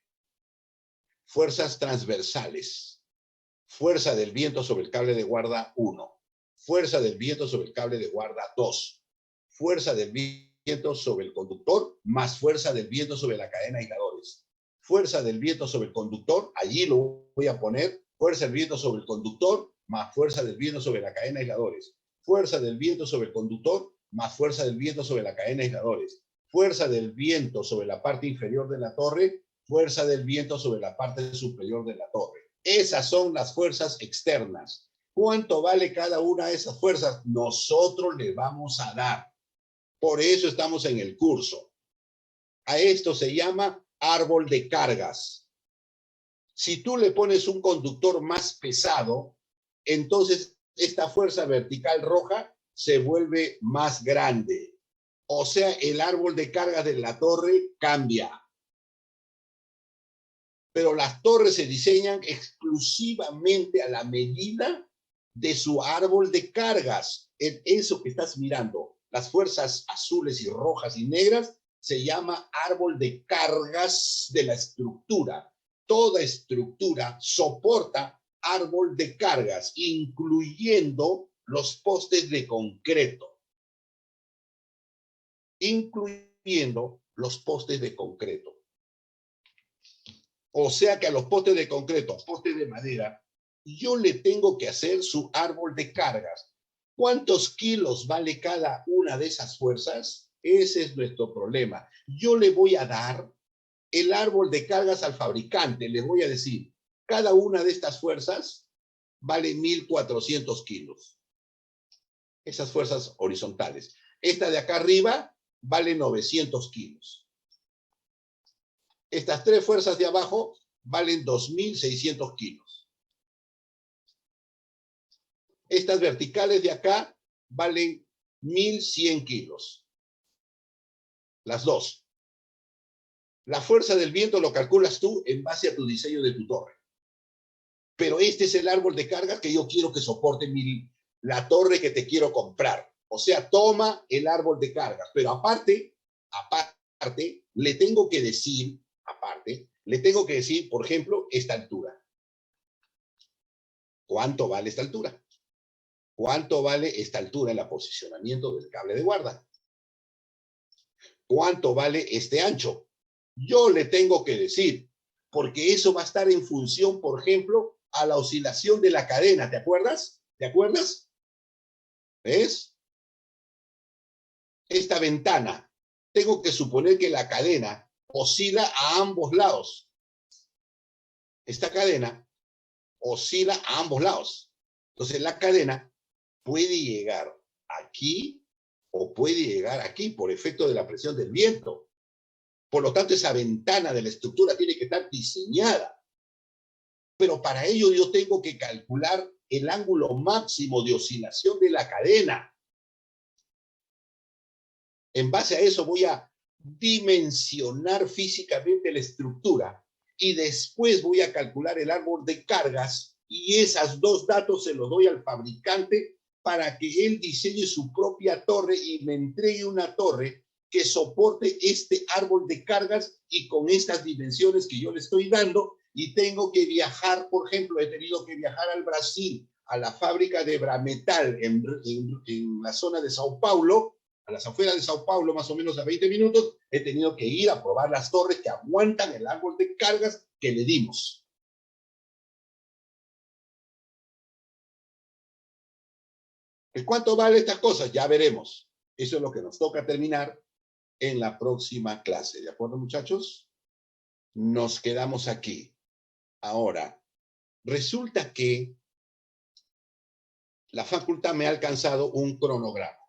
Fuerzas transversales. Fuerza del viento sobre el cable de guarda 1. Fuerza del viento sobre el cable de guarda 2. Fuerza del viento sobre el conductor más fuerza del viento sobre la cadena de aisladores. Fuerza del viento sobre el conductor, allí lo voy a poner, fuerza del viento sobre el conductor más fuerza del viento sobre la cadena de aisladores. Fuerza del viento sobre el conductor más fuerza del viento sobre la cadena de aisladores. Fuerza del viento sobre la parte inferior de la torre, fuerza del viento sobre la parte superior de la torre. Esas son las fuerzas externas. ¿Cuánto vale cada una de esas fuerzas? Nosotros le vamos a dar. Por eso estamos en el curso. A esto se llama árbol de cargas. Si tú le pones un conductor más pesado, entonces esta fuerza vertical roja se vuelve más grande. O sea, el árbol de cargas de la torre cambia. pero las torres se diseñan exclusivamente a la medida de su árbol de cargas. Eso que estás mirando, las fuerzas azules y rojas y negras, se llama árbol de cargas de la estructura. Toda estructura soporta árbol de cargas, incluyendo los postes de concreto. Incluyendo los postes de concreto. O sea que a los postes de concreto, postes de madera, yo le tengo que hacer su árbol de cargas. ¿Cuántos kilos vale cada una de esas fuerzas? Ese es nuestro problema. Yo le voy a dar el árbol de cargas al fabricante. Le voy a decir, cada una de estas fuerzas vale 1.400 kilos. Esas fuerzas horizontales. Esta de acá arriba vale 900 kilos. Estas tres fuerzas de abajo valen 2.600 kilos. Estas verticales de acá valen 1.100 kilos. Las dos. La fuerza del viento lo calculas tú en base a tu diseño de tu torre. Pero este es el árbol de cargas que yo quiero que soporte la torre que te quiero comprar. O sea, toma el árbol de cargas. Pero aparte, le tengo que decir, por ejemplo, esta altura. ¿Cuánto vale esta altura? ¿Cuánto vale esta altura en el posicionamiento del cable de guarda? ¿Cuánto vale este ancho? Yo le tengo que decir, porque eso va a estar en función, por ejemplo, a la oscilación de la cadena. ¿Te acuerdas? ¿Te acuerdas? ¿Ves? Esta ventana, tengo que suponer que la cadena oscila a ambos lados. Esta cadena oscila a ambos lados. Entonces la cadena puede llegar aquí o puede llegar aquí por efecto de la presión del viento. Por lo tanto, esa ventana de la estructura tiene que estar diseñada. Pero para ello yo tengo que calcular el ángulo máximo de oscilación de la cadena. En base a eso voy a dimensionar físicamente la estructura y después voy a calcular el árbol de cargas y esos dos datos se los doy al fabricante para que él diseñe su propia torre y me entregue una torre que soporte este árbol de cargas y con estas dimensiones que yo le estoy dando. Y tengo que viajar, por ejemplo, he tenido que viajar al Brasil, a la fábrica de Brametal en la zona de Sao Paulo, a las afueras de Sao Paulo, más o menos a 20 minutos, he tenido que ir a probar las torres que aguantan el árbol de cargas que le dimos. ¿Cuánto vale estas cosas? Ya veremos. Eso es lo que nos toca terminar en la próxima clase. ¿De acuerdo, muchachos? Nos quedamos aquí. Ahora, resulta que la facultad me ha alcanzado un cronograma.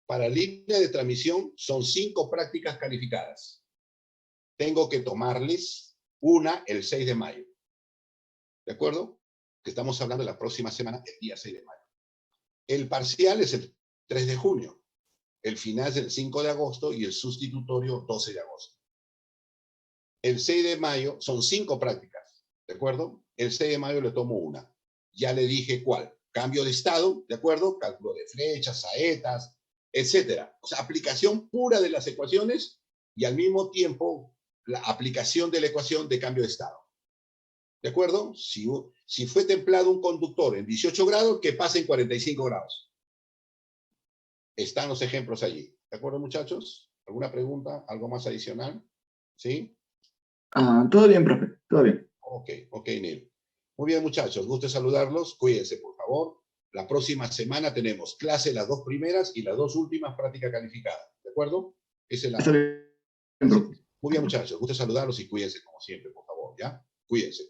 Para línea de transmisión son 5 prácticas calificadas. Tengo que tomarles una el 6 de mayo. ¿De acuerdo? Que estamos hablando de la próxima semana, el día 6 de mayo. El parcial es el 3 de junio. El final es el 5 de agosto y el sustitutorio 12 de agosto. El 6 de mayo son 5 prácticas. ¿De acuerdo? El 6 de mayo le tomo una. Ya le dije cuál. Cambio de estado, ¿de acuerdo? Cálculo de flechas, saetas, etcétera. O sea, aplicación pura de las ecuaciones y al mismo tiempo la aplicación de la ecuación de cambio de estado. ¿De acuerdo? Si fue templado un conductor en 18 grados, que pase en 45 grados. Están los ejemplos allí. ¿De acuerdo, muchachos? ¿Alguna pregunta? ¿Algo más adicional? ¿Sí? Todo bien, profe. Todo bien. Ok, Neil. Muy bien, muchachos. Gusto saludarlos. Cuídense, por favor. La próxima semana tenemos clase las 2 primeras y las 2 últimas prácticas calificadas. ¿De acuerdo? Esa es la... Está bien, profe. Muy bien, muchachos. Gusto saludarlos y cuídense como siempre, por favor, ¿ya? Cuídense.